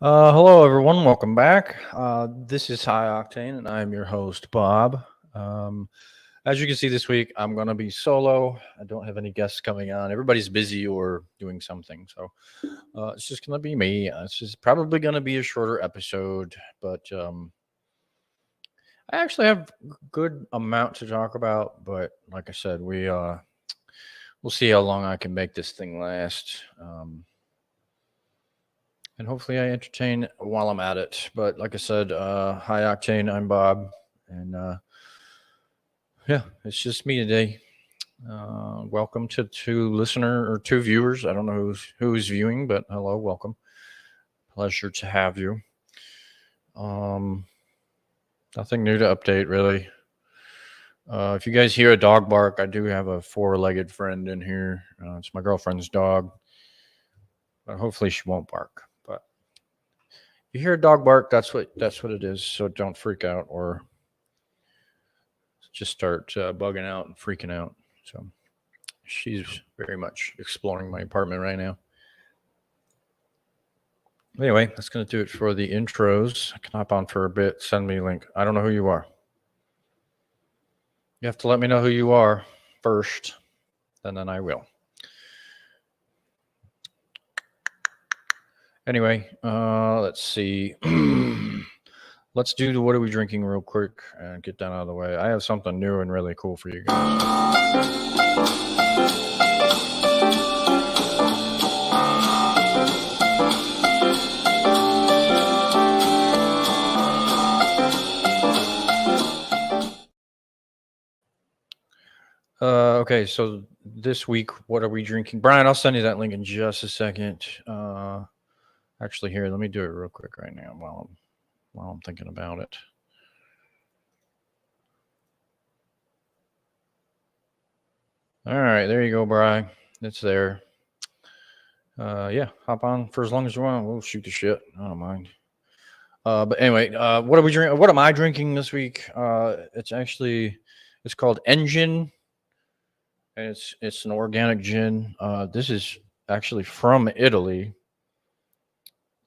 Hello, everyone. Welcome back. This is High Octane, and I'm your host, Bob. Um, as you can see this week, I'm going to be solo. I don't have any guests coming on. Everybody's busy or doing something. So it's just going to be me. It's just probably going to be a shorter episode, but I actually have a good amount to talk about. But like I said, we'll see how long I can make this thing last. And hopefully I entertain while I'm at it. But like I said, hi Octane, I'm Bob, and yeah, it's just me today. Welcome to two listener or two viewers. I don't know who's viewing, but hello, welcome. Pleasure to have you. Um, Nothing new to update really. If you guys hear a dog bark, I do have a four-legged friend in here. It's my girlfriend's dog, but hopefully she won't bark. But if you hear a dog bark, that's what it is. So don't freak out or just start bugging out and freaking out. So she's very much exploring my apartment right now. Anyway, that's going to do it for the intros. I can hop on for a bit. Send me a link. I don't know who you are. You have to let me know who you are first, and then I will. Anyway, let's see. Let's do the what are we drinking real quick and get that out of the way. I have something new and really cool for you guys. Okay, so this week, what are we drinking? Brian, I'll send you that link in just a second. Actually, here, let me do it real quick right now while I'm thinking about it. All right, there you go, Brian. It's there. Yeah, hop on for as long as you want. We'll shoot the shit. I don't mind. But anyway, what are we drinking? What am I drinking this week? It's called Engine, and it's an organic gin. This is actually from Italy.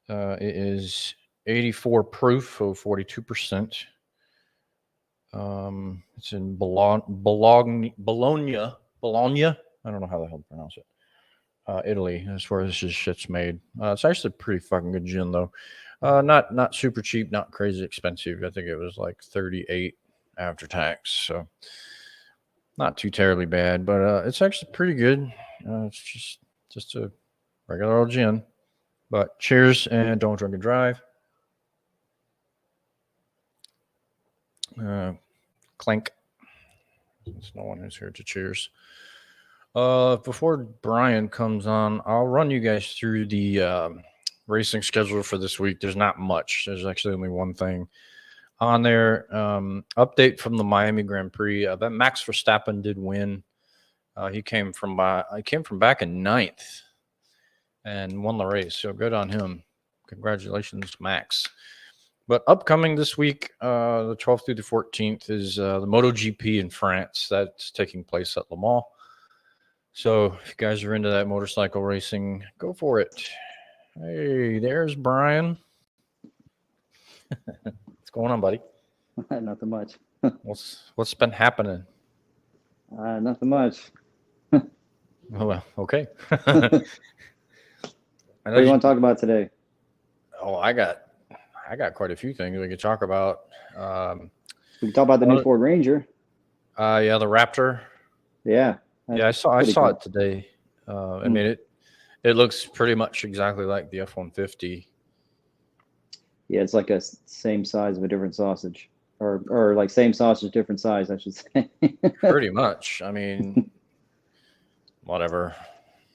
It is 84 proof, so 42%. It's in Bologna. I don't know how the hell to pronounce it. Italy, as far as this shit's made. It's actually a pretty fucking good gin, though. Not super cheap, not crazy expensive. I think it was like 38 after tax, so not too terribly bad. But it's actually pretty good. It's just a regular old gin. But cheers and don't drink and drive. Clink. There's no one who's here to cheers. Before Brian comes on, I'll run you guys through the racing schedule for this week. There's not much. There's actually only one thing on there. Update from the Miami Grand Prix. That Max Verstappen did win. He came from back in ninth and won the race. So good on him. Congratulations, Max. But upcoming this week, the 12th through the 14th, is the MotoGP in France. That's taking place at Le Mans. So if you guys are into that motorcycle racing, go for it. Hey, there's Brian. What's going on, buddy? Nothing much. What's been happening? Nothing much. Oh, well, okay. What do you want to talk about today? Oh, I got quite a few things we could talk about. We can talk about the new Ford Ranger. Yeah, the Raptor. Yeah. Yeah, I saw it today. I mean, it looks pretty much exactly like the F-150. Yeah, it's like a same size of a different sausage, or like same sausage, different size, I should say. Pretty much. I mean, whatever.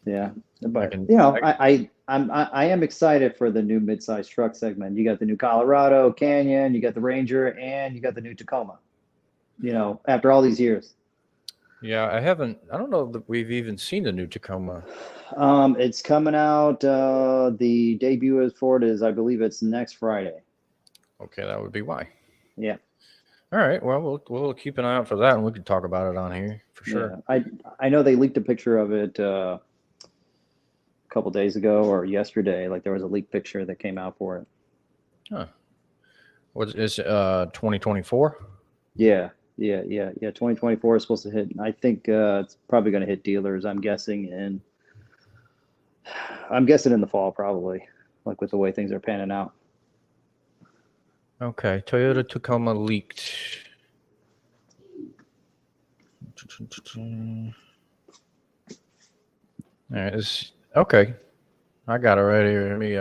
Yeah, but I am excited for the new midsize truck segment. You got the new Colorado Canyon, you got the Ranger, and you got the new Tacoma. After all these years. Yeah, I don't know that we've even seen the new Tacoma. It's coming out. The debut for it is, I believe, it's next Friday. Okay, that would be why. Yeah. All right. Well, we'll keep an eye out for that, and we can talk about it on here for sure. Yeah. I know they leaked a picture of it a couple days ago or yesterday. Like there was a leaked picture that came out for it. Huh. What is 2024? Yeah. 2024 is supposed to hit. I think it's probably going to hit dealers. I'm guessing in the fall, probably, like with the way things are panning out. Okay, Toyota Tacoma leaked. All right, okay. I got it right here. Let me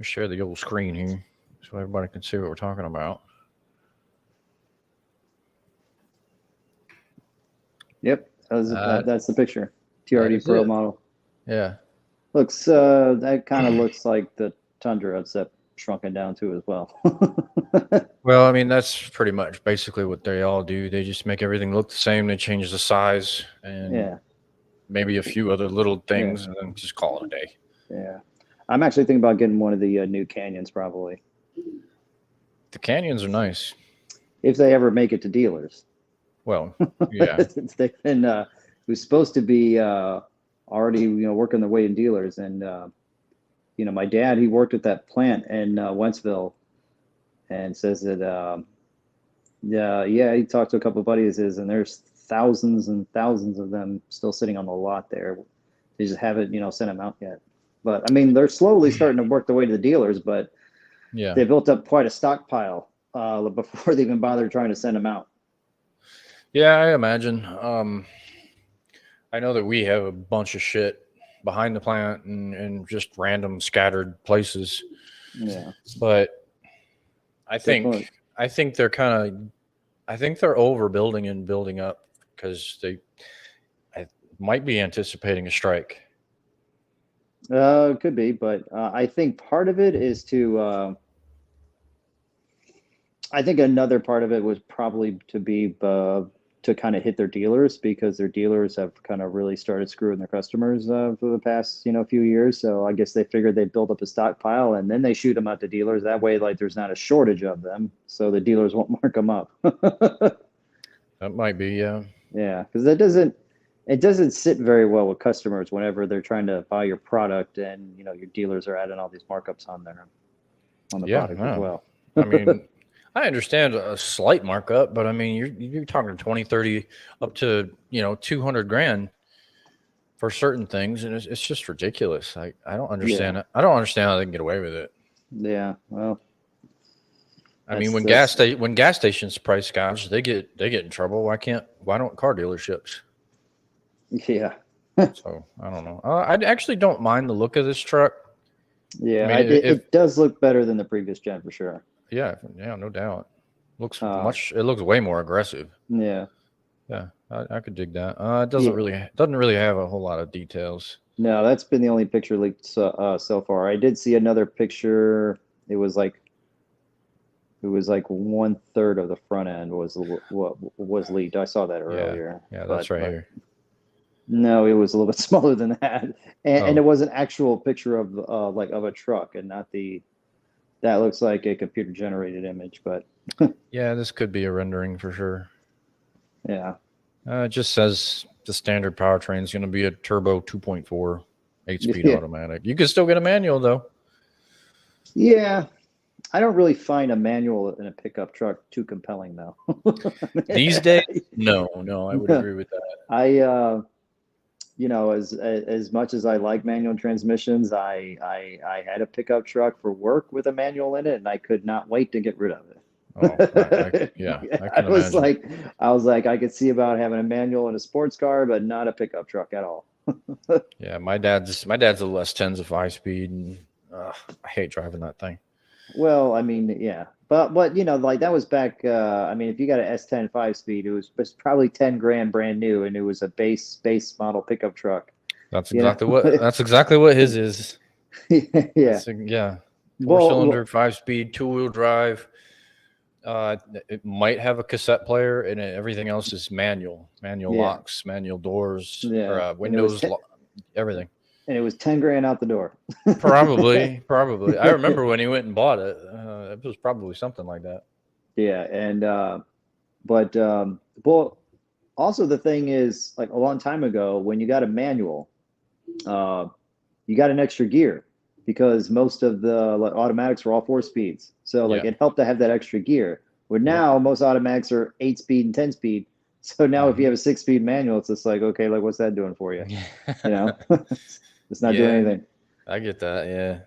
share the old screen here so everybody can see what we're talking about. Yep, that's the picture. TRD Pro model. Yeah. Looks that kind of looks like the Tundra, except shrunken down too as well. Well, I mean, that's pretty much basically what they all do. They just make everything look the same. They change the size and maybe a few other little things, and then just call it a day. Yeah, I'm actually thinking about getting one of the new Canyons, probably. The Canyons are nice if they ever make it to dealers. Well, yeah, they've been. It was supposed to be already, working their way in dealers, and my dad, he worked at that plant in Wentzville, and says that he talked to a couple of buddies of his, and there's thousands and thousands of them still sitting on the lot there. They just haven't sent them out yet. But I mean, they're slowly starting to work their way to the dealers, but they built up quite a stockpile before they even bothered trying to send them out. Yeah, I imagine. I know that we have a bunch of shit behind the plant and just random scattered places. Yeah, but I think they're they're overbuilding and building up because I might be anticipating a strike. Could be, but I think part of it is to. I think another part of it was probably to kind of hit their dealers, because their dealers have kind of really started screwing their customers for the past few years. So I guess they figured they'd build up a stockpile and then they shoot them out to dealers. That way, like, there's not a shortage of them, so the dealers won't mark them up. That might be, yeah. Yeah, because it doesn't sit very well with customers whenever they're trying to buy your product and your dealers are adding all these markups on the product as well. I mean, I understand a slight markup, but I mean, you're talking 20, 30, up to, 200 grand for certain things. And it's just ridiculous. I don't understand it. I don't understand how they can get away with it. Yeah. Well, I mean, when gas stations price gouge, they get in trouble. Why don't car dealerships? Yeah. So I don't know. I actually don't mind the look of this truck. Yeah. I mean, it does look better than the previous gen for sure. Yeah, no doubt. It looks way more aggressive. Yeah. Yeah, I could dig that. It doesn't really have a whole lot of details. No, that's been the only picture leaked so far. I did see another picture. It was like 1/3 of the front end was leaked. I saw that earlier. Yeah, that's right here. No, it was a little bit smaller than that, and it was an actual picture of a truck, and not the. That looks like a computer generated image, but yeah, this could be a rendering for sure. Yeah. It just says the standard powertrain is going to be a turbo 2.4 8-speed automatic. You can still get a manual though. Yeah. I don't really find a manual in a pickup truck too compelling though. These days, no, I would agree with that. As much as I like manual transmissions, I had a pickup truck for work with a manual in it, and I could not wait to get rid of it. I was like, I could see about having a manual in a sports car, but not a pickup truck at all. Yeah, my dad's a less 10s of 5-speed, and I hate driving that thing. Well, I mean, yeah, but like that was back. If you got an S10 5-speed, it was probably 10 grand brand new, and it was a base model pickup truck. That's exactly what his is. Yeah. 4-cylinder 5-speed 2-wheel drive. It might have a cassette player, and everything else is manual locks, manual doors, windows, everything. And it was 10 grand out the door. Probably. I remember when he went and bought it. It was probably something like that. Yeah, and well, also the thing is, like a long time ago, when you got a manual, you got an extra gear because most of the automatics were all 4 speeds. So like it helped to have that extra gear. Where now most automatics are 8 speed and 10 speed. So now if you have a 6 speed manual, it's just like, okay, like what's that doing for you? You know, it's not doing anything. I get that. Yeah.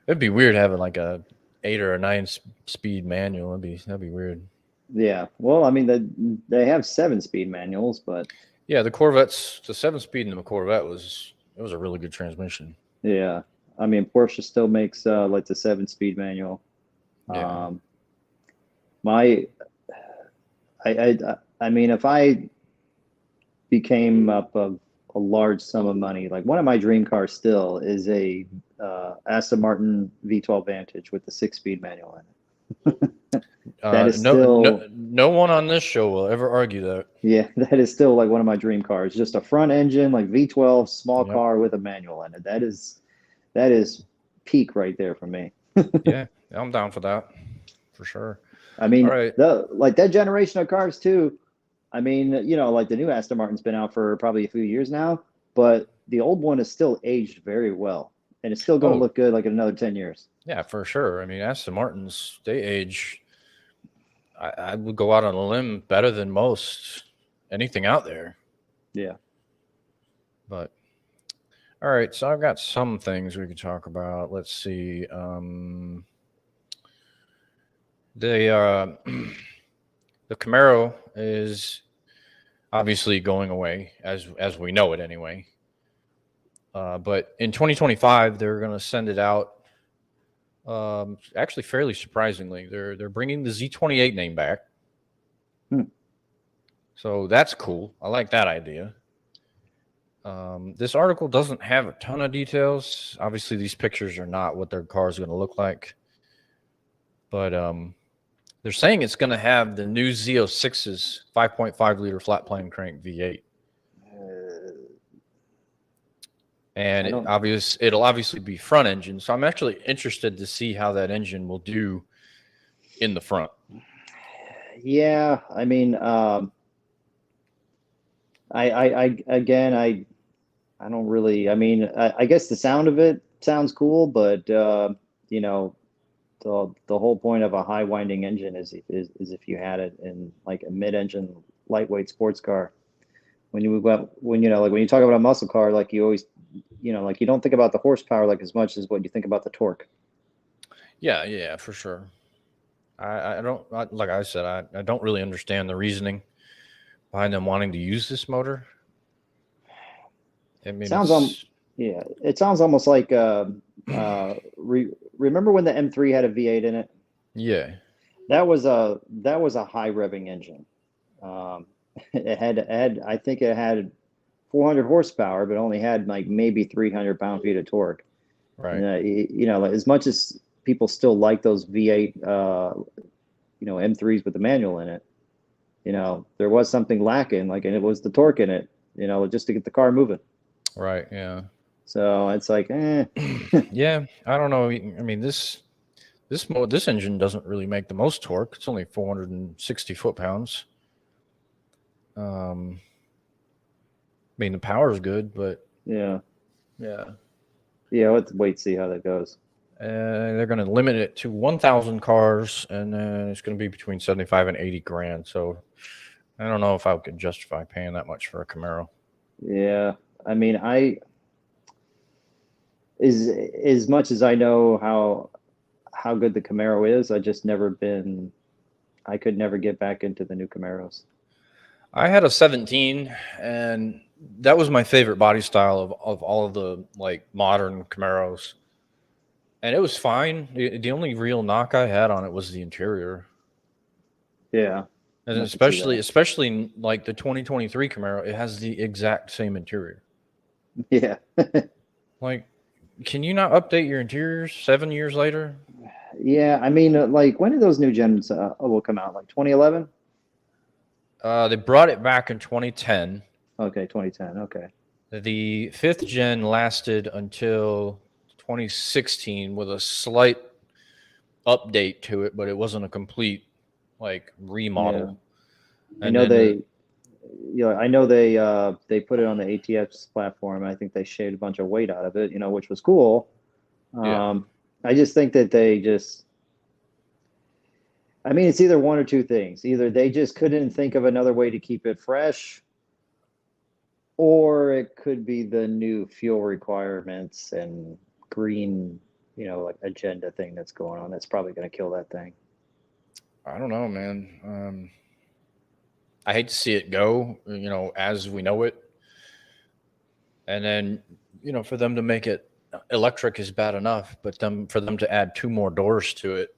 It'd be weird having like a 8 or a 9 speed manual. That'd be weird. Yeah. Well, I mean, they have 7 speed manuals, but yeah, the 7 speed in the Corvette was a really good transmission. Yeah. I mean, Porsche still makes like the 7 speed manual. Yeah. My, I mean, if I became up of a large sum of money, like one of my dream cars still is a Aston Martin V12 Vantage with the 6 speed manual in it. That is still no one on this show will ever argue that. Yeah, that is still like one of my dream cars. Just a front engine, like V12, small car with a manual in it. That is peak right there for me. Yeah, I'm down for that, for sure. I mean, all right. like that generation of cars too. I mean, like the new Aston Martin's been out for probably a few years now, but the old one is still aged very well, and it's still going to look good like in another 10 years. Yeah, for sure. I mean, Aston Martins, they age. I would go out on a limb better than most anything out there. Yeah. But all right, so I've got some things we could talk about. Let's see. The Camaro is obviously going away as we know it anyway. But in 2025, they're going to send it out. Actually, fairly surprisingly, they're bringing the Z28 name back. So that's cool. I like that idea. This article doesn't have a ton of details. Obviously, these pictures are not what their car is going to look like. But they're saying it's going to have the new Z06's 5.5 liter flat plane crank V8. And it'll obviously be front engine. So I'm actually interested to see how that engine will do in the front. Yeah, I mean, I don't really. I mean, I guess the sound of it sounds cool, but the whole point of a high winding engine is if you had it in like a mid-engine lightweight sports car. When you talk about a muscle car, like you always, like you don't think about the horsepower like as much as what you think about the torque. Yeah, for sure. I don't like I said, I don't really understand the reasoning behind them wanting to use this motor. I mean, it sounds almost like remember when the M3 had a V8 in it? Yeah, that was a high revving engine. It had I think it had 400 horsepower, but only had like maybe 300 pound-feet of torque. Right. And, like as much as people still like those V8, M3s with the manual in it, there was something lacking, like, and it was the torque in it, just to get the car moving. Right. Yeah. So it's like, yeah, I don't know. I mean, this engine doesn't really make the most torque. It's only 460 foot-pounds. I mean, the power is good, but yeah, let's wait, see how that goes. They're going to limit it to 1,000 cars, and then it's going to be between 75 and 80 grand. So I don't know if I could justify paying that much for a Camaro. Yeah, I mean, as much as I know how good the Camaro is, I could never get back into the new Camaros. I had a 17, and that was my favorite body style of all of the like modern Camaros. And it was fine. The only real knock I had on it was the interior. Yeah. And especially like the 2023 Camaro, it has the exact same interior. Yeah. Like, can you not update your interiors 7 years later? Yeah, I mean, like, when did those new gens will come out? Like 2011? They brought it back in 2010. Okay, 2010. Okay. The 5th gen lasted until 2016 with a slight update to it, but it wasn't a complete like remodel. Yeah. I know I know they put it on the ATS platform. I think they shaved a bunch of weight out of it, which was cool. Yeah. I just think that I mean, it's either one or two things. Either they just couldn't think of another way to keep it fresh, or it could be the new fuel requirements and green, like agenda thing that's going on. That's probably going to kill that thing. I don't know, man. I hate to see it go, as we know it. And then, for them to make it electric is bad enough, but for them to add 2 more doors to it.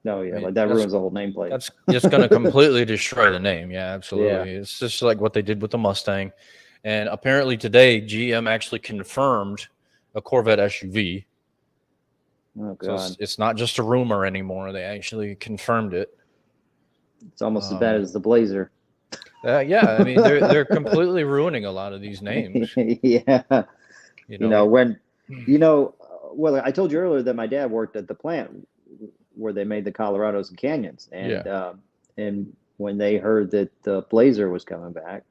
No, yeah, like that ruins the whole nameplate. That's just going to completely destroy the name. Yeah, absolutely. Yeah. It's just like what they did with the Mustang. And apparently today, GM actually confirmed a Corvette SUV. Oh, So God. it's not just a rumor anymore. They actually confirmed it. It's almost as bad as the Blazer. Yeah, I mean, they're completely ruining a lot of these names. Yeah. Well, I told you earlier that my dad worked at the plant where they made the Colorados and Canyons. And when they heard that the Blazer was coming back,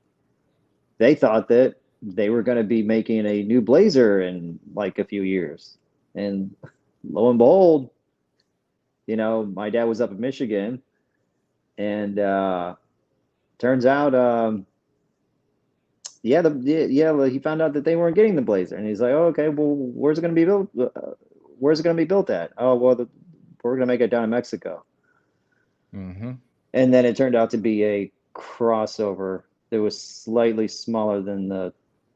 they thought that they were going to be making a new Blazer in like a few years. And lo and behold, my dad was up in Michigan, and turns out, he found out that they weren't getting the Blazer, and he's like, "Oh, okay, well, where's it going to be built? Where's it going to be built at? Oh, well, we're going to make it down in Mexico." Mm-hmm. And then it turned out to be a crossover that was slightly smaller than what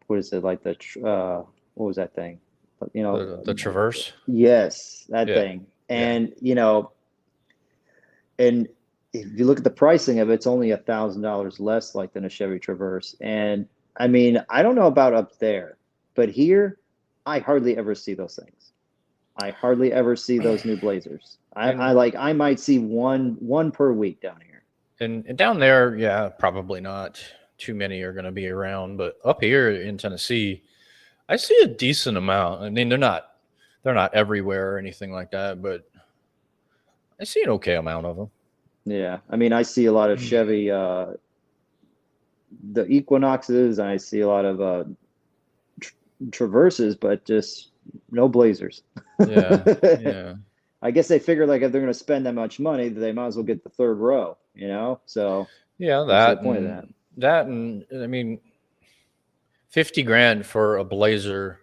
was that thing? The Traverse. Yes, that thing. And and if you look at the pricing of it, it's only $1,000 less like than a Chevy Traverse. And I mean, I don't know about up there, but here I hardly ever see those things. I hardly ever see those new Blazers. I might see one per week down here. And down there, yeah, probably not too many are going to be around, but up here in Tennessee, I see a decent amount. I mean, they're not everywhere or anything like that, but I see an okay amount of them. Yeah, I mean, I see a lot of Chevy, the Equinoxes, and I see a lot of Traverses, but just no Blazers. Yeah. I guess they figure like if they're going to spend that much money, they might as well get the third row, So yeah, that's the point of that. That and I mean, $50,000 for a Blazer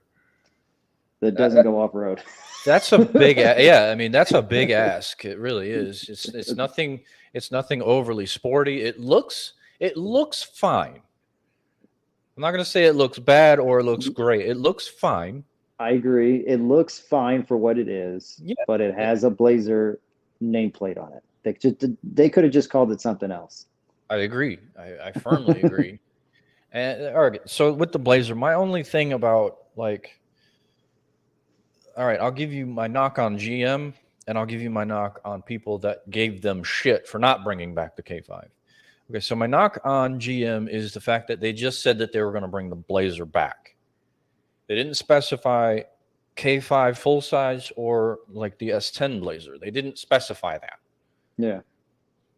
that doesn't go off road. That's a big, yeah. I mean, that's a big ask. It really is. It's nothing. It's nothing overly sporty. It looks fine. I'm not going to say it looks bad or it looks great. It looks fine. I agree. It looks fine for what it is, but it has a Blazer nameplate on it. They could have just called it something else. I agree. I firmly agree. And all right, so with the Blazer, my only thing about all right, I'll give you my knock on GM, and I'll give you my knock on people that gave them shit for not bringing back the K5. Okay, so my knock on GM is the fact that they just said that they were going to bring the Blazer back. They didn't specify K5 full size or like the S10 Blazer. They didn't specify that. Yeah.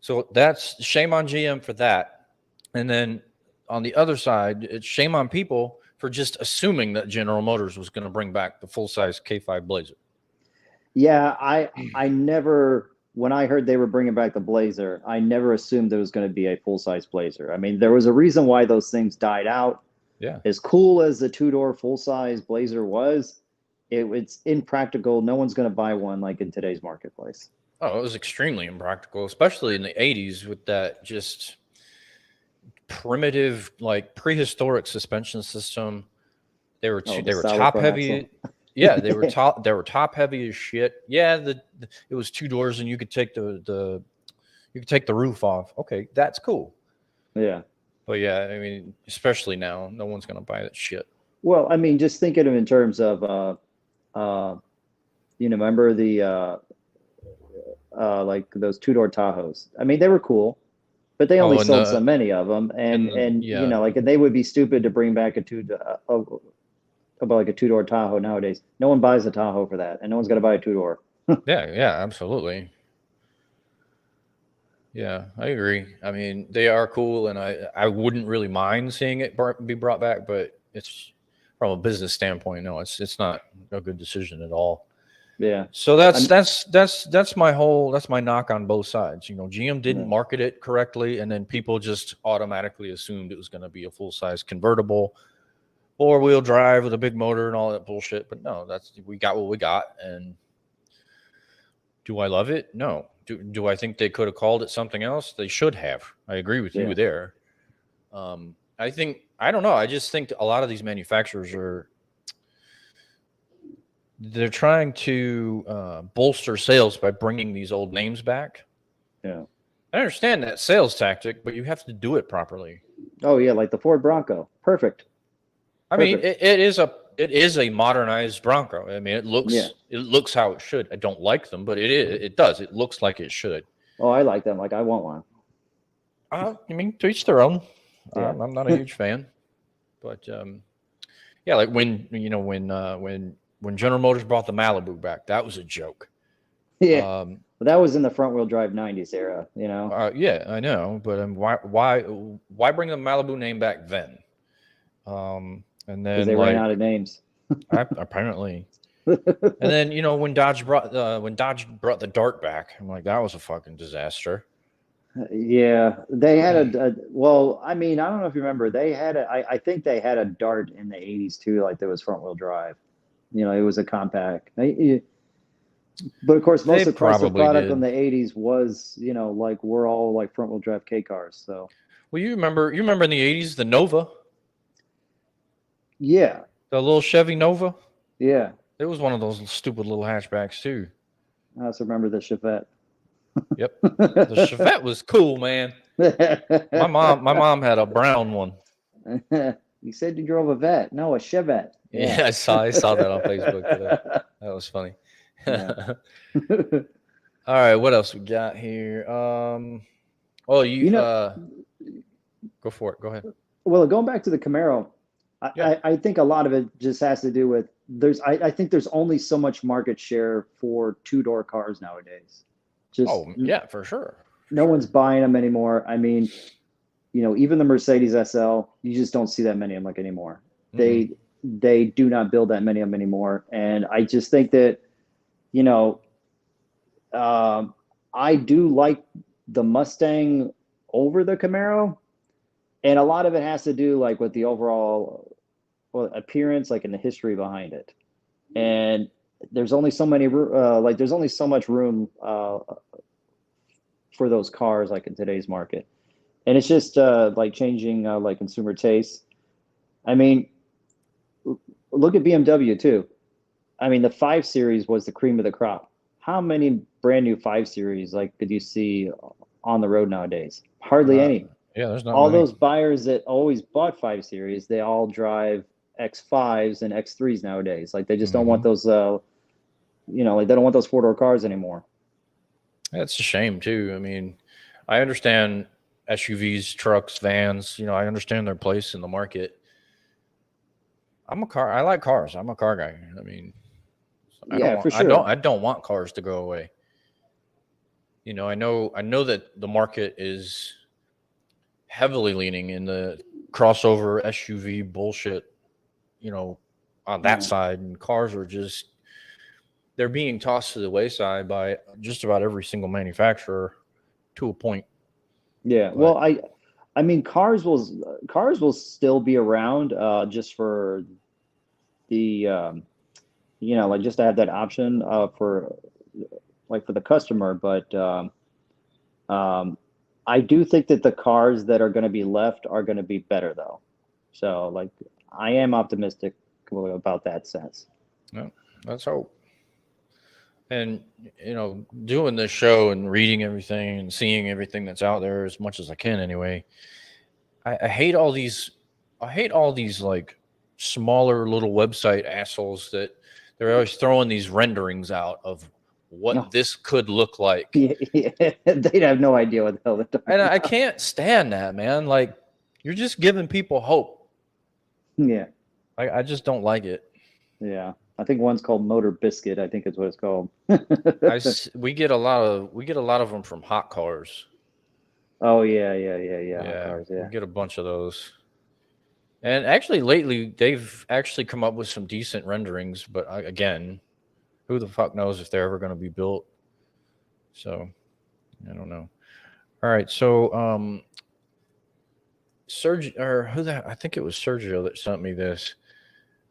So that's shame on GM for that. And then on the other side, it's shame on people for just assuming that General Motors was going to bring back the full-size K5 Blazer. Yeah, I never, when I heard they were bringing back the Blazer, I never assumed there was going to be a full-size Blazer. I mean, there was a reason why those things died out. Yeah. As cool as the two-door full-size Blazer was, it's impractical. No one's going to buy one like in today's marketplace. Oh, it was extremely impractical, especially in the 80s with that just primitive, like prehistoric suspension system. They were top heavy. Yeah, they were top heavy as shit. Yeah, it was 2 doors and you could take the roof off. Okay, that's cool. Yeah. But yeah, I mean, especially now, no one's gonna buy that shit. Well, I mean, just think of it in terms of remember the like those 2-door Tahoes. I mean, they were cool, but they only sold so many of them, and like they would be stupid to bring back a 2-door Tahoe nowadays. No one buys a Tahoe for that, and no one's gonna buy a 2-door. Yeah, absolutely. Yeah, I agree. I mean, they are cool, and I wouldn't really mind seeing it be brought back, but it's from a business standpoint, no, it's not a good decision at all. Yeah. So I'm, that's my knock on both sides. You know, GM didn't yeah. market it correctly, and then people just automatically assumed it was going to be a full size convertible, four wheel drive with a big motor and all that bullshit. But no, we got what we got, and do I love it? No. Do I think they could have called it something else? They should have. I agree with you Yeah. there. I don't know. I just think a lot of these manufacturers they're trying to bolster sales by bringing these old names back. Yeah. I understand that sales tactic, but you have to do it properly. Oh yeah, like the Ford Bronco. Perfect. I mean, Perfect. it is a modernized Bronco. I mean, Yeah. it looks how it should. I don't like them, but it does. It looks like it should. Oh, I like them. Like I want one. I mean, to each their own. Yeah. I'm not a huge fan, but yeah, like when General Motors brought the Malibu back, that was a joke. Yeah. But that was in the front wheel drive 90s era, Yeah, I know, but why bring the Malibu name back then? And because then they ran out of names. apparently, and then when Dodge brought the Dart back, I'm like, that was a fucking disaster. Yeah, they had well, I mean, I don't know if you remember, I think they had a Dart in the 80s too, like there was front wheel drive. It was a compact. But of course, most They of Chrysler probably product in did. the 80s was, like we're all like front wheel drive K cars. So, Well, you remember in the '80s the Nova, yeah, the little Chevy Nova. yeah. It was one of those stupid little hatchbacks too. I also remember the Chevette. Yep, the Chevette was cool, man. My mom had a brown one. You said you drove a vet. No, a Chevette. Yeah, Yeah. I saw that on Facebook today. That was funny. Yeah. All right, what else we got here? Oh, You know, go for it. Go ahead. well, going back to the Camaro, Yeah. I think a lot of it just has to do with I think there's only so much market share for two-door cars nowadays. Just Oh, yeah, for sure. For no one's sure. buying them anymore. I mean, even the Mercedes SL, you just don't see that many of them like anymore. Mm-mm. They do not build that many of them anymore. And I just think that, you know, I do like the Mustang over the Camaro, and a lot of it has to do like with the overall appearance, like in the history behind it. And there's only so many there's only so much room for those cars like in today's market, and it's just like changing like consumer tastes. I mean, look at BMW too. I mean, the 5 Series was the cream of the crop. How many brand new 5 Series like did you see on the road nowadays? Hardly Uh, any. yeah, there's not All many. those buyers that always bought 5 Series, they all drive X5s and X3s nowadays. Like they just don't want Hmm. those like they don't want those four-door cars anymore. That's a shame too. I mean, I understand SUVs, trucks, vans. I understand their place in the market. I like cars. I'm a car guy. I mean, Yeah, for sure. I don't want cars to go away. I know that the market is heavily leaning in the crossover SUV bullshit, on that Yeah. side, and cars are just they're being tossed to the wayside by just about every single manufacturer to a point. Yeah. But Well, I mean cars will still be around just for the like just to have that option for like for the customer, but um I do think that the cars that are going to be left are going to be better though. So like I am optimistic about that sense. no, let's hope. And doing this show and reading everything and seeing everything that's out there as much as I can anyway. I hate all these. I hate all these like smaller little website assholes that they're always throwing these renderings out of what No. this could look like. Yeah, they'd have no idea what the hell they're talking And I about. can't stand that, man. Like, you're just giving people hope. Yeah. I just don't like it. Yeah. I think one's called Motor Biscuit, I think is what it's called. We get a lot of them from hot cars. Oh yeah. Hot cars, You yeah. get a bunch of those. And actually, lately they've actually come up with some decent renderings, but again, who the fuck knows if they're ever going to be built? So I don't know. All right, so Sergio, or who that? I think it was Sergio that sent me this.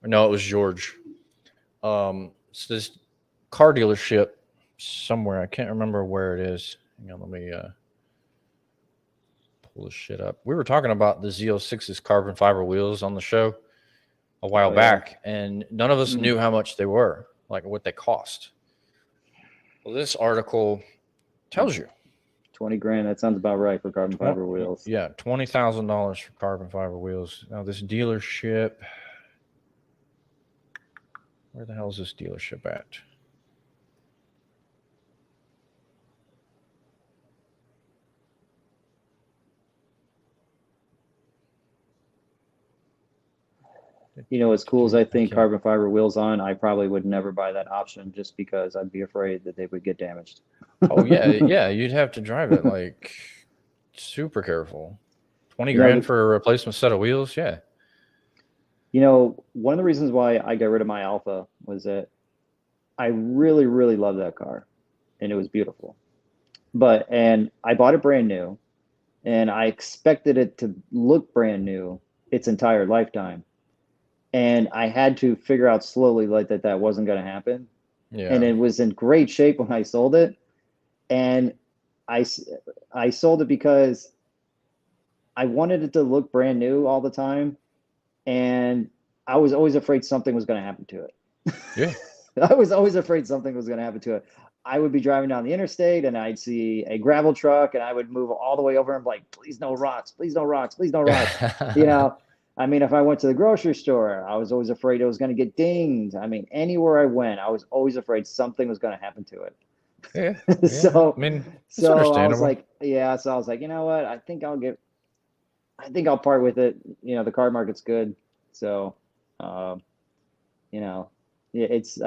No, it was George. It's this car dealership somewhere. I can't remember where it is. Hang on, let me pull this shit up. We were talking about the Z06's carbon fiber wheels on the show a while back, and none of us knew how much they were, like what they cost. Well, this article tells you 20 grand. That sounds about right for carbon fiber wheels. Yeah, $20,000 for carbon fiber wheels. Now, this dealership, where the hell is this dealership at? You know, as cool as I think carbon fiber wheels on, I probably would never buy that option just because I'd be afraid that they would get damaged. Oh yeah, you'd have to drive it like super careful. 20 grand for a replacement set of wheels, yeah. You know, one of the reasons why I got rid of my Alpha was that I really, really loved that car, and it was beautiful. And I bought it brand new, and I expected it to look brand new its entire lifetime. And I had to figure out slowly like that wasn't going to happen. Yeah. And it was in great shape when I sold it. And I sold it because I wanted it to look brand new all the time. And I was always afraid something was going to happen to it. Yeah. I was always afraid something was going to happen to it. I would be driving down the interstate and I'd see a gravel truck and I would move all the way over and be like, please no rocks, please no rocks, please no rocks. You know, I mean, if I went to the grocery store, I was always afraid it was going to get dinged. I mean, anywhere I went, I was always afraid something was going to happen to it. Yeah. So, I mean, it's I was like, so I was like, you know what? I think I'll part with it. You know, the car market's good. So, you know, it's,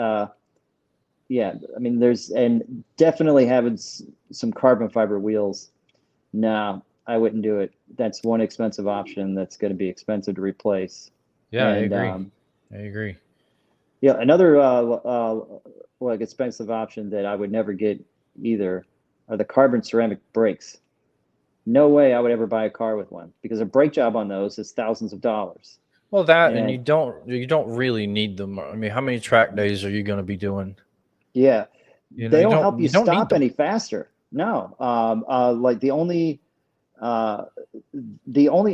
yeah, I mean, and definitely having some carbon fiber wheels. No, I wouldn't do it. That's one expensive option that's going to be expensive to replace. Yeah, and, I agree. Yeah, another like expensive option that I would never get either are the carbon ceramic brakes. No way I would ever buy a car with one because a brake job on those is thousands of dollars. Well, and you don't really need them. I mean, how many track days are you going to be doing? Yeah, they don't help you stop any faster. No, like the only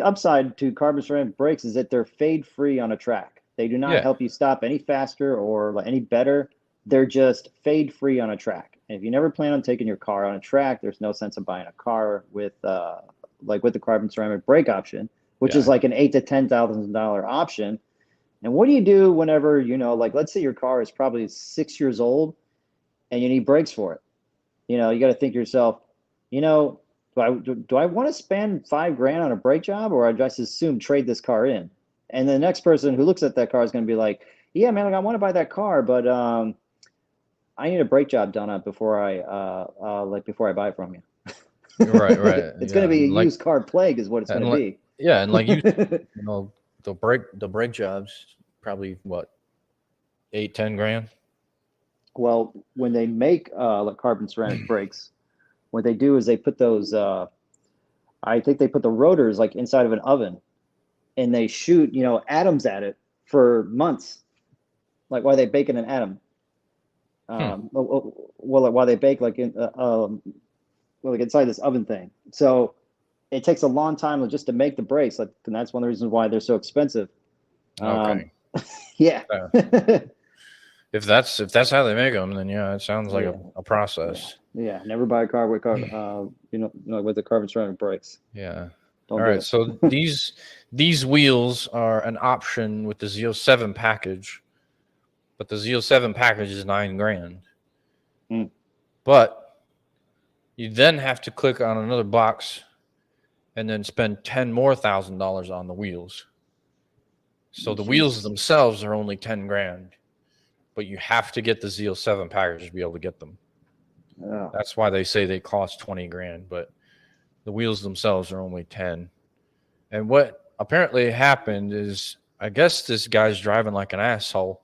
upside to carbon ceramic brakes is that they're fade free on a track. They do not help you stop any faster or any better. They're just fade free on a track. And if you never plan on taking your car on a track, there's no sense of buying a car with the carbon ceramic brake option, which is like an $8,000 to $10,000 option. And what do you do whenever, you know, like let's say your car is probably 6 years old and you need brakes for it? You know, you got to think to yourself, you know, do I want to spend $5 grand on a brake job, or I just assume trade this car in? And the next person who looks at that car is going to be like, yeah, man, like I want to buy that car, but I need a brake job done on before I buy it from you. Right. It's going to be a used car plague, is what it's going to be. Yeah, and like you know, the brake jobs probably what, 8-10 grand. Well, when they make like carbon ceramic brakes, what they do is they put those. I think they put the rotors like inside of an oven, and they shoot atoms at it for months, like while they bake in an atom. Well, while they bake like like inside this oven thing. So it takes a long time just to make the brakes. Like, and that's one of the reasons why they're so expensive. Okay. Yeah. If that's how they make them, then yeah, it sounds like a process. Yeah. Never buy a car with with the carbon ceramic brakes. Yeah. All right. So these wheels are an option with the Z07 package, but the Z07 package is $9 grand. But you then have to click on another box and then spend $10,000 more on the wheels. So the wheels themselves are only 10 grand. But you have to get the Z07 package to be able to get them. That's why they say they cost 20 grand. But The wheels themselves are only 10. And what apparently happened is, I guess this guy's driving like an asshole.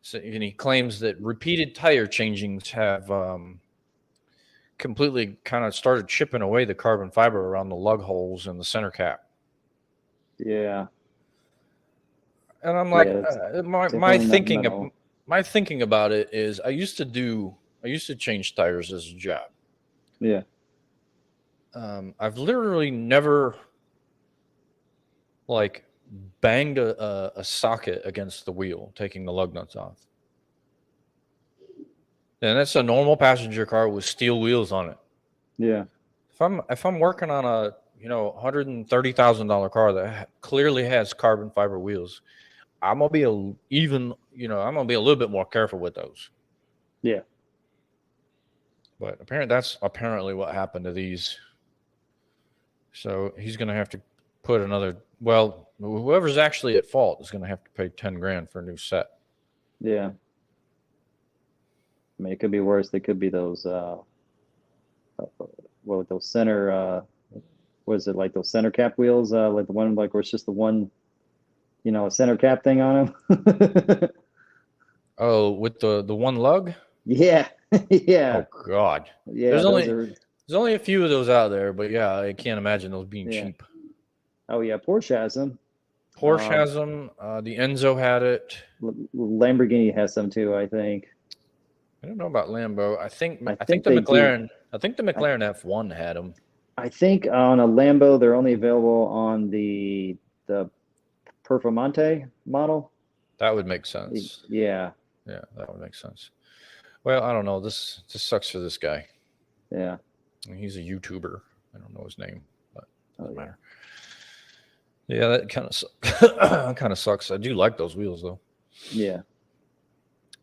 So, and he claims that repeated tire changings have completely kind of started chipping away the carbon fiber around the lug holes and the center cap. Yeah. And I'm like, Yeah, my thinking about it is, I used to change tires as a job. Yeah. I've literally never like banged a socket against the wheel, taking the lug nuts off. And that's a normal passenger car with steel wheels on it. Yeah. If I'm working on a $130,000 car that clearly has carbon fiber wheels, I'm gonna be I'm gonna be a little bit more careful with those. Yeah. But that's apparently what happened to these. So he's gonna have to put whoever's actually at fault is gonna have to pay 10 grand for a new set. Yeah. I mean, it could be worse. They could be those those center was it like those center cap wheels, like the one like where it's just the one, a center cap thing on them. Oh, with the one lug? Yeah. Yeah. Oh God. Yeah, there's only a few of those out there, but yeah, I can't imagine those being cheap. Oh yeah, Porsche has them. Porsche has them. The Enzo had it. Lamborghini has some too, I think. I don't know about Lambo. I think the McLaren. I think the McLaren F1 had them. I think on a Lambo they're only available on the Performante model. That would make sense. Yeah. Yeah, that would make sense. Well, I don't know. This sucks for this guy. Yeah. I mean, he's a YouTuber. I don't know his name, but it doesn't matter. Yeah, that kind of sucks. I do like those wheels though. Yeah.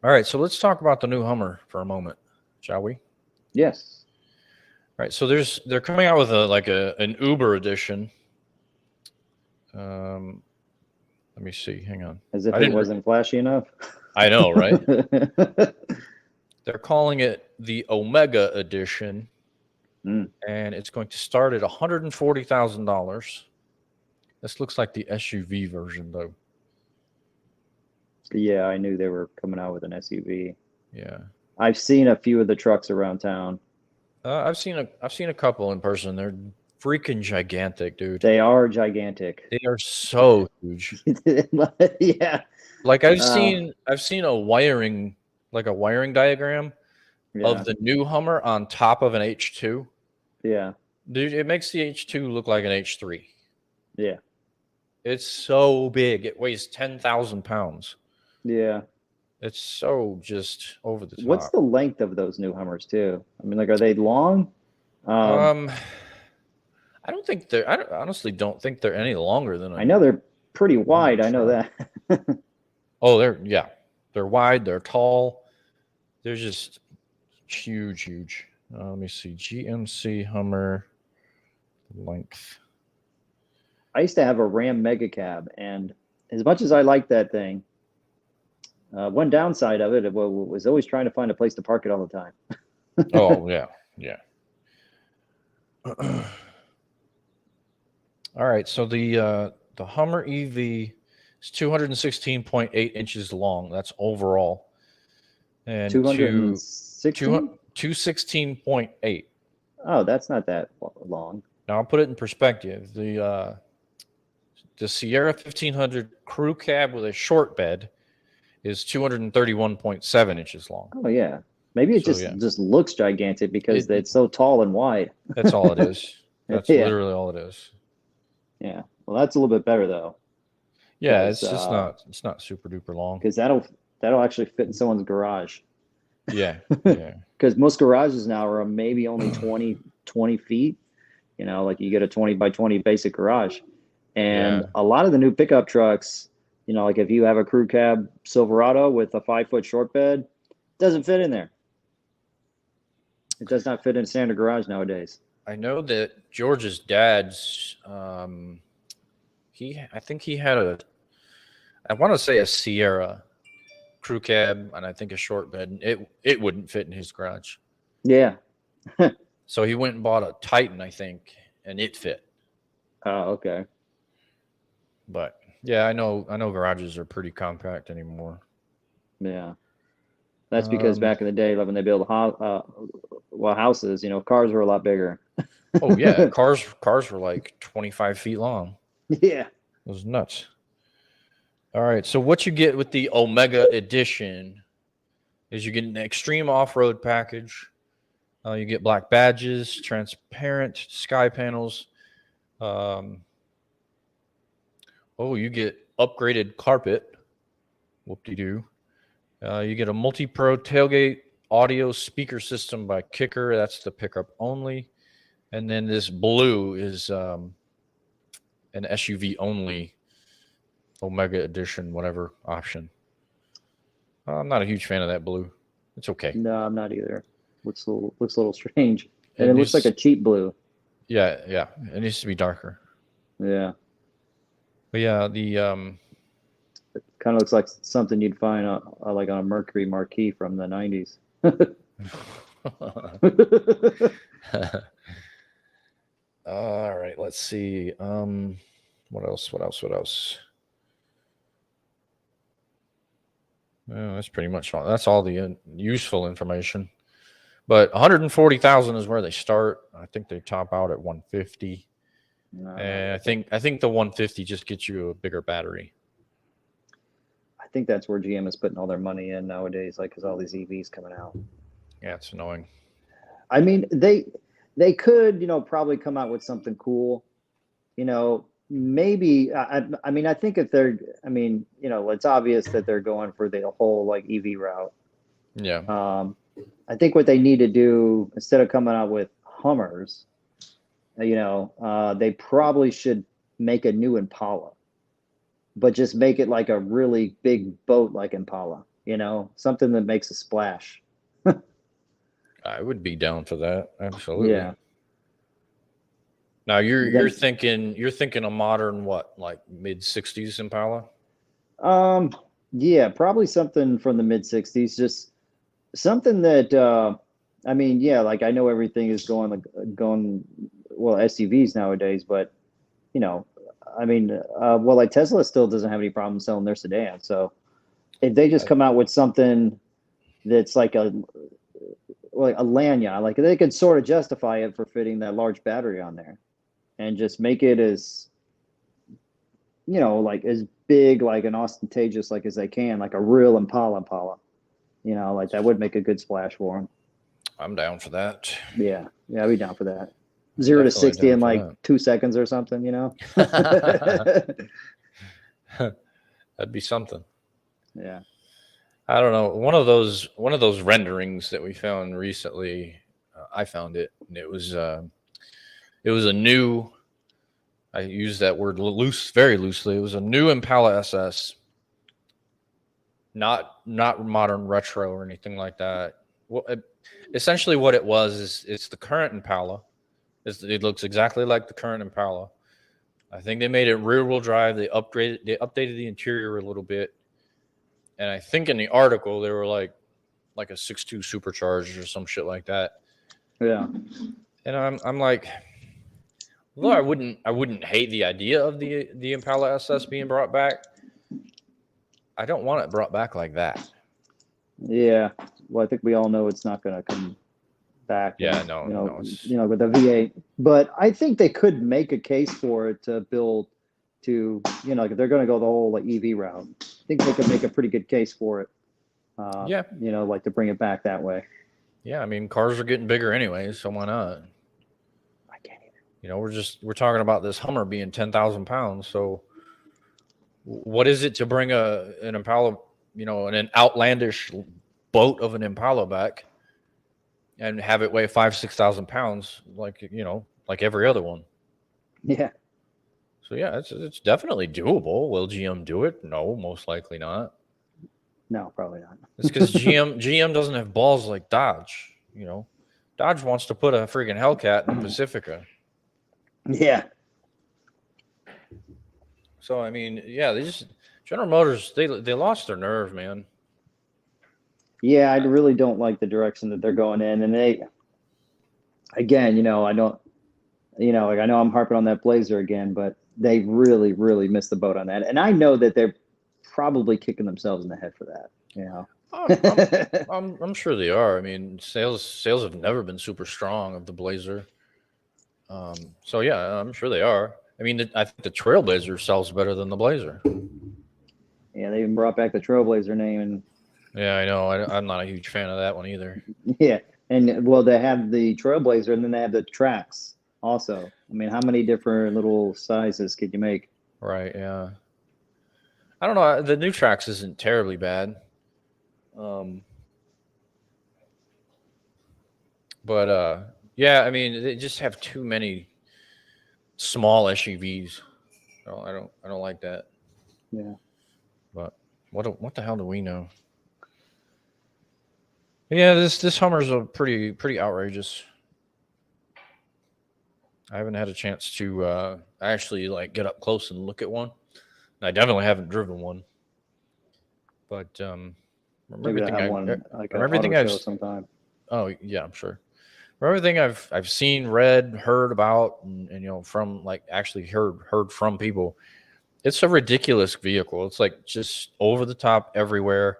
All right, so let's talk about the new Hummer for a moment, shall we? Yes. All right, so they're coming out with an Uber edition. Let me see. Hang on. As if it wasn't flashy enough. I know, right? They're calling it the Omega edition, and it's going to start at $140,000. This looks like the SUV version, though. Yeah, I knew they were coming out with an SUV. Yeah, I've seen a few of the trucks around town. I've seen a couple in person. They're freaking gigantic, dude. They are gigantic. They are so huge. Yeah. Like I've seen a wiring diagram of the new Hummer on top of an H2. Yeah. Dude, it makes the H2 look like an H3. Yeah. It's so big. It weighs 10,000 pounds. Yeah. It's so just over the top. What's the length of those new Hummers too? I mean, like, are they long? I honestly don't think they're any longer than I know they're pretty wide. I know that. Oh, they're wide. They're tall. They're just huge. Let me see. GMC Hummer length. I used to have a Ram Mega Cab, and as much as I liked that thing, one downside of it was always trying to find a place to park it all the time. Oh yeah. All right, so the Hummer EV is 216.8 inches long. That's overall, and 216.8. Oh, that's not that long. Now I'll put it in perspective. The Sierra 1500 crew cab with a short bed is 231.7 inches long. Oh yeah, maybe it just looks gigantic because it's so tall and wide. That's all it is. That's literally all it is. Yeah. Well, that's a little bit better though. Yeah, it's not super duper long. Because that'll actually fit in someone's garage. Yeah. Because most garages now are maybe only 20 feet. Like you get a 20 by 20 basic garage. And a lot of the new pickup trucks, like if you have a crew cab Silverado with a 5-foot short bed, it doesn't fit in there. It does not fit in a standard garage nowadays. I know that George's dad's, I think he had I want to say a Sierra crew cab, and I think a short bed. It wouldn't fit in his garage. Yeah. So he went and bought a Titan, I think, and it fit. Oh, okay. But yeah, I know garages are pretty compact anymore. Yeah. That's because back in the day, like when they built houses, cars were a lot bigger. Oh yeah, cars were like 25 feet long. Yeah. It was nuts. All right, so what you get with the Omega Edition is you get an extreme off-road package. You get black badges, transparent sky panels. You get upgraded carpet. Whoop-de-doo. You get a multi-pro tailgate audio speaker system by Kicker. That's the pickup only. And then this blue is an SUV only Omega Edition, whatever option. I'm not a huge fan of that blue. It's okay. No, I'm not either. Looks a little strange. And it looks like a cheap blue. Yeah. It needs to be darker. Yeah. But yeah, it kind of looks like something you'd find like on a Mercury Marquis from the 90s. All right, let's see. What else? That's pretty much all. That's all the useful information. But 140,000 is where they start. I think they top out at 150. And I think the 150 just gets you a bigger battery. I think that's where GM is putting all their money in nowadays, like because all these EVs coming out. Yeah, it's annoying. I mean, they could, probably come out with something cool. Maybe I mean, I think if they're, it's obvious that they're going for the whole like EV route. Yeah. I think what they need to do instead of coming out with Hummers, they probably should make a new Impala, but just make it like a really big boat like Impala, something that makes a splash. I would be down for that. Absolutely. Yeah. Now you're thinking a modern what, like mid-60s Impala? Yeah, probably something from the mid-60s, just something that like I know everything is going well, SUVs nowadays, but like Tesla still doesn't have any problem selling their sedan. So if they just come out with something that's like a Lanyard, like they could sort of justify it for fitting that large battery on there and just make it as, like as big, like an ostentatious, like as they can, like a real Impala, like that would make a good splash for them. I'm down for that. Yeah, I'd be down for that. 0 to 60 in like 2 seconds or something, That'd be something. Yeah. I don't know. One of those renderings that we found recently, I found it, and it was a new. I use that word very loosely. It was a new Impala SS, not modern retro or anything like that. Essentially, what it was is it's the current Impala. It looks exactly like the current Impala. I think they made it rear-wheel drive. They updated the interior a little bit. And I think in the article they were like a 6.2 supercharged or some shit like that. Yeah. And I'm like, well, I wouldn't hate the idea of the Impala SS being brought back. I don't want it brought back like that. Yeah. Well, I think we all know it's not going to come back. Yeah, and, no. With the V8. But I think they could make a case for it to build to, if they're going to go the whole like EV route. I think they could make a pretty good case for it. Yeah. Like to bring it back that way. Yeah, I mean, cars are getting bigger anyway, so why not? I can't even. We're talking about this Hummer being 10,000 pounds. So what is it to bring an Impala, an outlandish boat of an Impala back and have it weigh 5,000-6,000 pounds like every other one? Yeah. So yeah, it's definitely doable. Will GM do it? No, most likely not. No, probably not. It's because GM doesn't have balls like Dodge. Dodge wants to put a freaking Hellcat in the Pacifica. Yeah. So I mean, yeah, General Motors they lost their nerve, man. Yeah, I really don't like the direction that they're going in, and again, I don't, like I know I'm harping on that Blazer again, but they really, really missed the boat on that. And I know that they're probably kicking themselves in the head for that. I'm, I'm, I'm sure they are. I mean, sales have never been super strong of the Blazer. So yeah, I'm sure they are. I mean, I think the Trailblazer sells better than the Blazer. Yeah, they even brought back the Trailblazer name, and Yeah, I know. I'm not a huge fan of that one either. yeah, and well, they have the Trailblazer, and then they have the Tracks also. I mean, how many different little sizes could you make? Right? Yeah. I don't know. The new Trax isn't terribly bad. Um, but yeah, I mean, they just have too many small SUVs. I don't like that. Yeah. But what the hell do we know? Yeah, this Hummer's a pretty outrageous. I haven't had a chance to actually like get up close and look at one. I definitely haven't driven one. But from Maybe they'll everything have I one like from an auto everything I've show sometime. oh yeah, I'm sure. From everything I've seen, read, heard about, and from like actually heard from people, it's a ridiculous vehicle. It's like just over the top everywhere.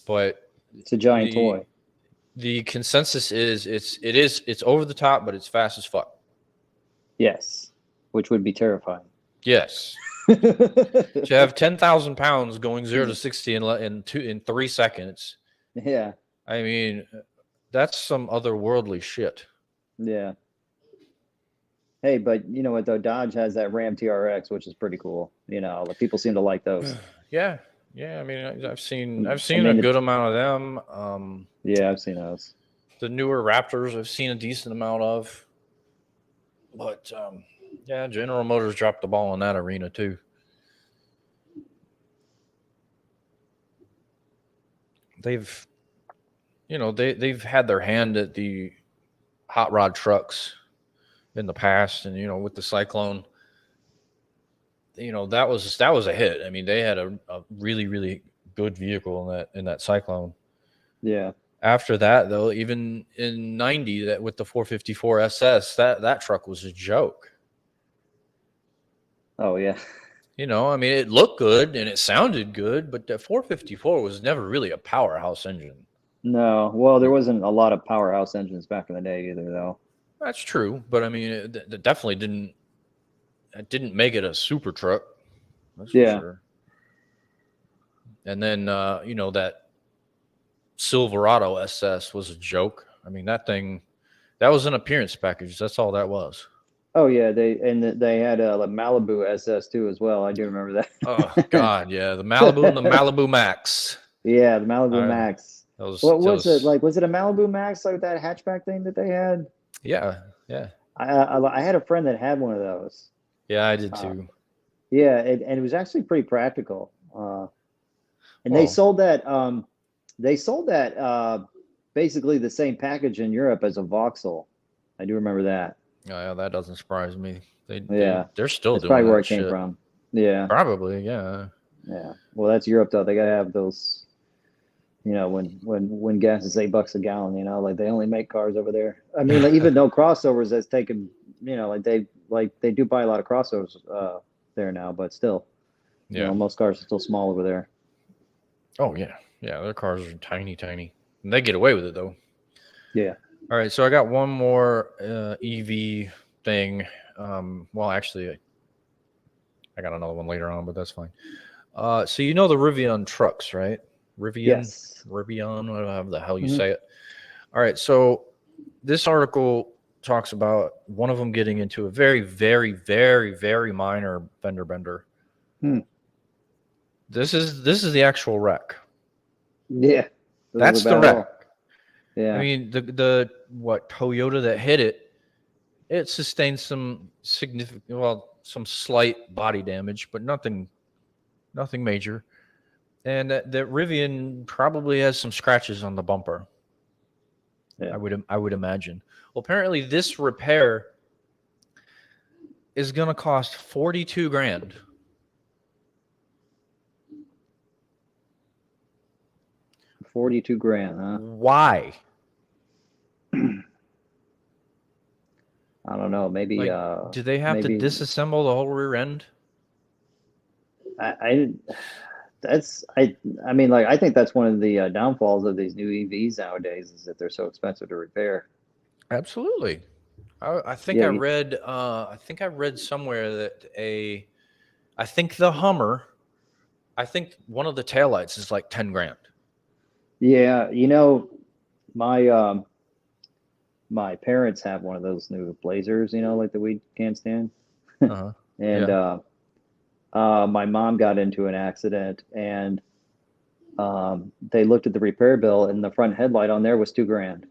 But It's a giant the toy. the consensus is it's over the top, but it's fast as fuck. Yes, which would be terrifying. Yes. To have 10,000 pounds going 0 to 60 in 3 seconds. Yeah, I mean, that's some otherworldly shit. yeah. Hey, but you know what though? Dodge has that Ram TRX, which is pretty cool. People seem to like those. Yeah, yeah. I mean, I've I seen a mean, good amount of them. yeah, I've seen those. The newer Raptors, I've seen a decent amount of. But yeah, General Motors dropped the ball in that arena too. They've, they've had their hand at the hot rod trucks in the past, and with the Cyclone, that was a hit. I mean, they had a really really good vehicle in that Cyclone. Yeah. After that, though, even in '90, that with the 454 SS, that truck was a joke. Oh yeah. I mean, it looked good and it sounded good, but the 454 was never really a powerhouse engine. No, well, there wasn't a lot of powerhouse engines back in the day either, though. That's true, but I mean, it definitely didn't make it a super truck. That's for Yeah. sure. And then that Silverado SS was a joke. I mean, that was an appearance package. That's all that was. Oh yeah, they had a Malibu SS too as well. I do remember Oh that. God, yeah, the Malibu and the Malibu Max. Yeah, the Malibu Uh, Max. that was What that was it was like? Was it a Malibu Max, like that hatchback thing that they had? yeah, yeah, I had a friend that had one of those. yeah. I did Uh, too. yeah, and it was actually pretty practical. And they Well, sold that. They sold that basically the same package in Europe as a Vauxhall. I do remember that. yeah, that doesn't surprise me. Yeah, They're still that's probably doing where that it came shit. from. Yeah, Probably, yeah. yeah. Well, that's Europe though. They gotta have those. When gas is $8 a gallon, like they only make cars over there. I mean, like, even though crossovers has taken, like they do buy a lot of crossovers there now, but still, Yeah. most cars are still small over there. Oh yeah, yeah. Their cars are tiny, tiny. And they get away with it though. Yeah. All right, so I got one more EV thing. Well, actually, I got another one later on, but that's fine. So the Rivian trucks, right? Yes. Rivian, whatever the hell you Mhm. say it. All right, so this article talks about one of them getting into a very, very, very, very minor fender bender. Hmm. This is the actual wreck. Yeah. Doesn't That's look the bad at wreck. all. I Yeah. mean, the what Toyota that hit it, it sustained some significant, well, some slight body damage, but nothing major. And that Rivian probably has some scratches on the bumper. Yeah. I would imagine. Well, apparently this repair is going to cost 42 grand. 42 grand, huh? Why? I don't know. Maybe Like, do they have to maybe disassemble the whole rear end? I that's I mean, like, I think that's one of the downfalls of these new EVs nowadays is that they're so expensive to repair. Absolutely. I think Yeah, I think I read somewhere that I think the Hummer, I think one of the taillights is like 10 grand. yeah. My my parents have one of those new Blazers, like the weed can stand, Uh-huh. and Yeah. my mom got into an accident, and they looked at the repair bill, and the front headlight on there was 2 grand.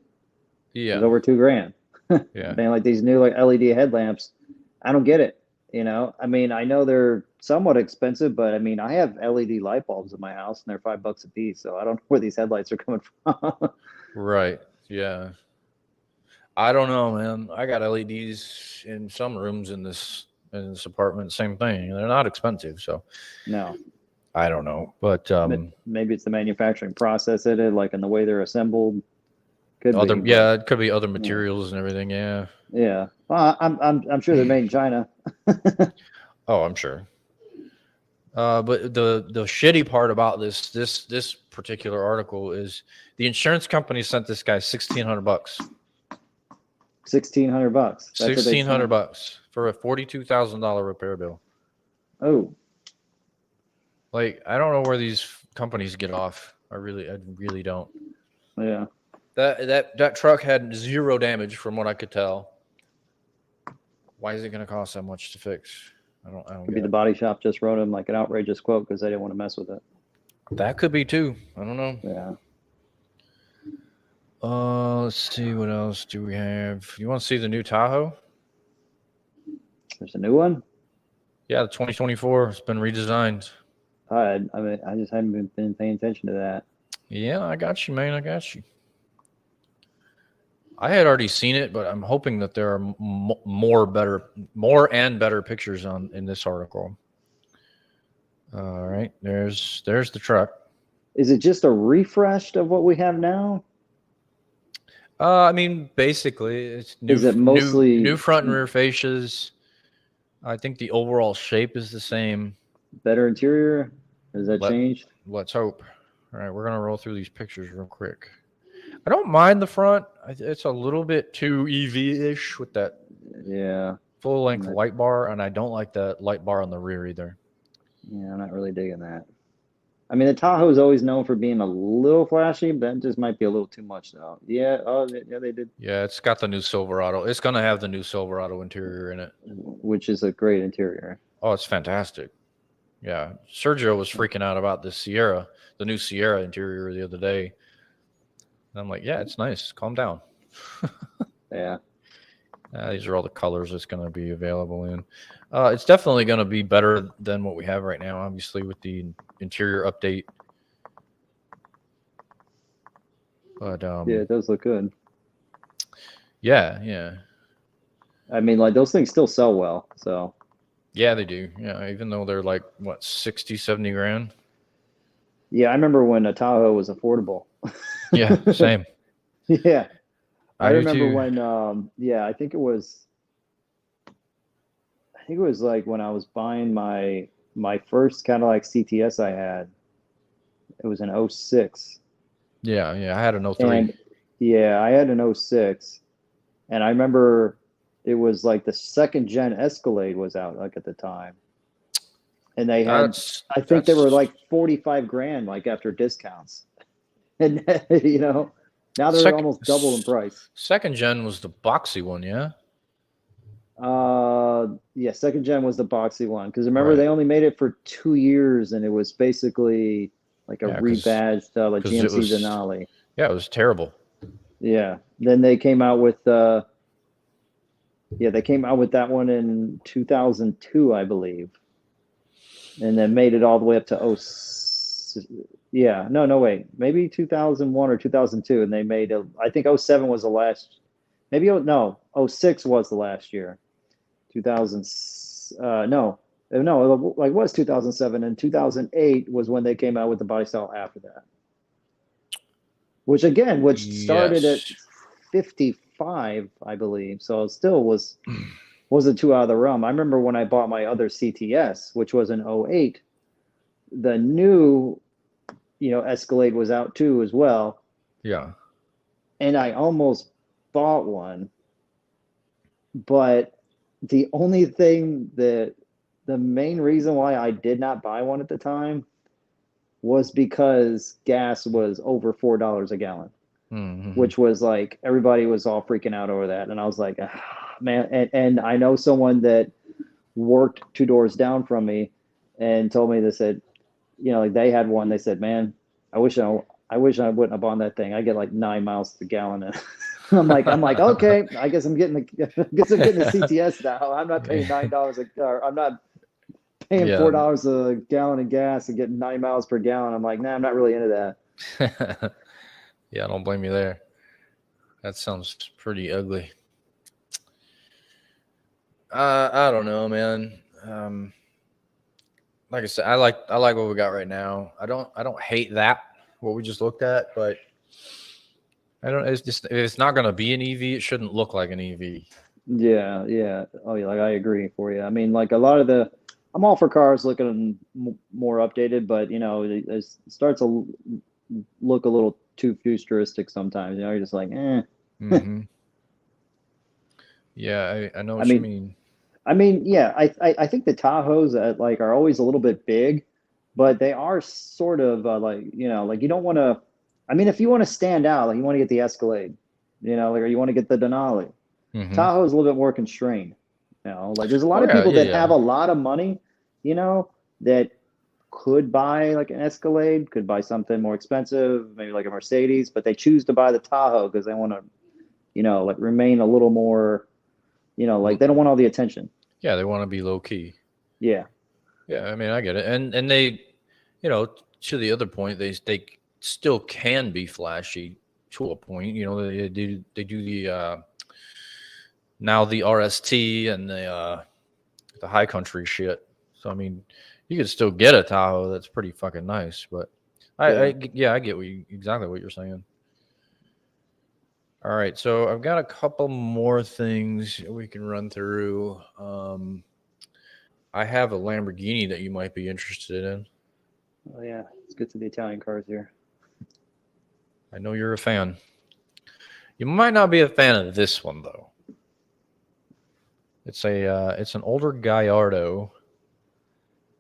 It was Yeah. over 2 grand. Yeah. Man, like these new like LED headlamps, I don't get it. I mean, I know they're somewhat expensive, but I mean, I have LED light bulbs in my house, and they're $5 a piece. So I don't know where these headlights are coming from. Right. Yeah. I don't know, man. I got LEDs in some rooms in this apartment. Same thing. They're not expensive, so No, I don't know. But maybe it's the manufacturing process in it, like in the way they're assembled. Could other be, but yeah, it could be other yeah, materials and everything. Yeah. yeah. Well, I'm sure they're made in China. Oh, I'm sure. But the shitty part about this particular article is the insurance company sent this guy $1,600. $1,600. That's what they sent. $1,600 for a $42,000 repair bill. Oh, Like, I don't know where these companies get off. I really don't. yeah. That truck had zero damage from what I could tell. Why is it going to cost that much to fix? I don't Could be get the it. body shop just wrote him like an outrageous quote because they didn't want to mess with it. That could be too. I don't know. Yeah. Let's see, what else do we have? You want to see the new Tahoe? There's a new one. Yeah, the 2024. It's been redesigned. I mean, I just haven't been paying attention to that. Yeah, I got you, man. I got you. I had already seen it, but I'm hoping that there are more and better pictures in this article. All right, there's the truck. Is it just a refresh of what we have now? I mean, basically, it's new. Is it mostly new front and rear fascias? I think the overall shape is the same. better interior? Has that changed? Let's hope. All right, we're gonna roll through these pictures real quick. I don't mind the front. It's a little bit too EV-ish with that full-length light bar, and I don't like that light bar on the rear either. Yeah, I'm not really digging that. I mean, the Tahoe is always known for being a little flashy, but that just might be a little too much though. Yeah, yeah, they did. Yeah, it's got the new Silverado. It's gonna have the new Silverado interior in it, which is a great interior. Oh, it's fantastic. Yeah, Sergio was freaking out about this Sierra, the new Sierra interior the other day. And I'm like, yeah, it's nice. Calm down. Yeah. These are all the colors it's going to be available in. It's definitely going to be better than what we have right now, obviously, with the interior update. But yeah, it does look good. Yeah. I mean, like, those things still sell well, so. Yeah, they do. Yeah, even though they're like, what, 60, 70 grand? Yeah, I remember when a Tahoe was affordable. Yeah, same. Yeah. I remember too. when, I think it was like when I was buying my first Cadillac CTS I had. It was an 06. Yeah, I had an 03. And yeah, I had an 06. And I remember it was like the second gen Escalade was out like at the time. And they had, I think they were like 45 grand, like after discounts. And, now they're almost double in price. Second gen was the boxy one, yeah? Yeah, second gen was the boxy one. Because remember, they only made it for 2 years, and it was basically like a rebadged like GMC Denali. Yeah, it was terrible. Yeah. Then they came out with that one in 2002, I believe. And then made it all the way up to wait, maybe 2001 or 2002, and they made I think 07 was the last. Maybe 06 was the last year. 2000 it was 2007, and 2008 was when they came out with the body style after that. Which started at 05, I believe. So it still wasn't too out of the realm. I remember when I bought my other CTS, which was an 08, the new, Escalade was out too as well. Yeah. And I almost bought one. But the only thing the main reason why I did not buy one at the time was because gas was over $4 a gallon, which was like everybody was all freaking out over that. And I was like, man, and I know someone that worked 2 doors down from me and told me, they said, like they had one, they said, man, I wish I wouldn't have bought that thing. I get like 9 miles to the gallon. And I'm like, okay, I guess I'm getting the CTS now. I'm not paying $9 I'm not paying $4 a gallon of gas and getting 9 miles per gallon. I'm like, nah, I'm not really into that. Yeah, I don't blame you there. That sounds pretty ugly. I don't know, man. Like I said, I like what we got right now. I don't hate that what we just looked at, but I don't. It's just, if it's not going to be an EV, it shouldn't look like an EV. Yeah. Oh, yeah. Like I agree for you. I mean, like a lot of I'm all for cars looking more updated, but it starts to look a little too futuristic sometimes. You're just like, eh. Mm-hmm. Yeah, I know what you mean. I mean, yeah, I think the Tahoes are always a little bit big, but they are sort of like you don't want to. I mean, if you want to stand out, like you want to get the Escalade, or you want to get the Denali. Tahoe is a little bit more constrained. Like there's a lot of people that have a lot of money, that could buy like an Escalade, could buy something more expensive, maybe like a Mercedes, but they choose to buy the Tahoe because they want to, like remain a little more, like they don't want all the attention. Yeah, they want to be low key. Yeah. Yeah, I mean, I get it. And they, to the other point, they still can be flashy to a point. They do the now the RST and the high country shit. So I mean, you could still get a Tahoe that's pretty fucking nice, but I get exactly what you're saying. All right, so I've got a couple more things we can run through. I have a Lamborghini that you might be interested in. Oh yeah, let's get to the Italian cars here. I know you're a fan. You might not be a fan of this one though. It's an older Gallardo,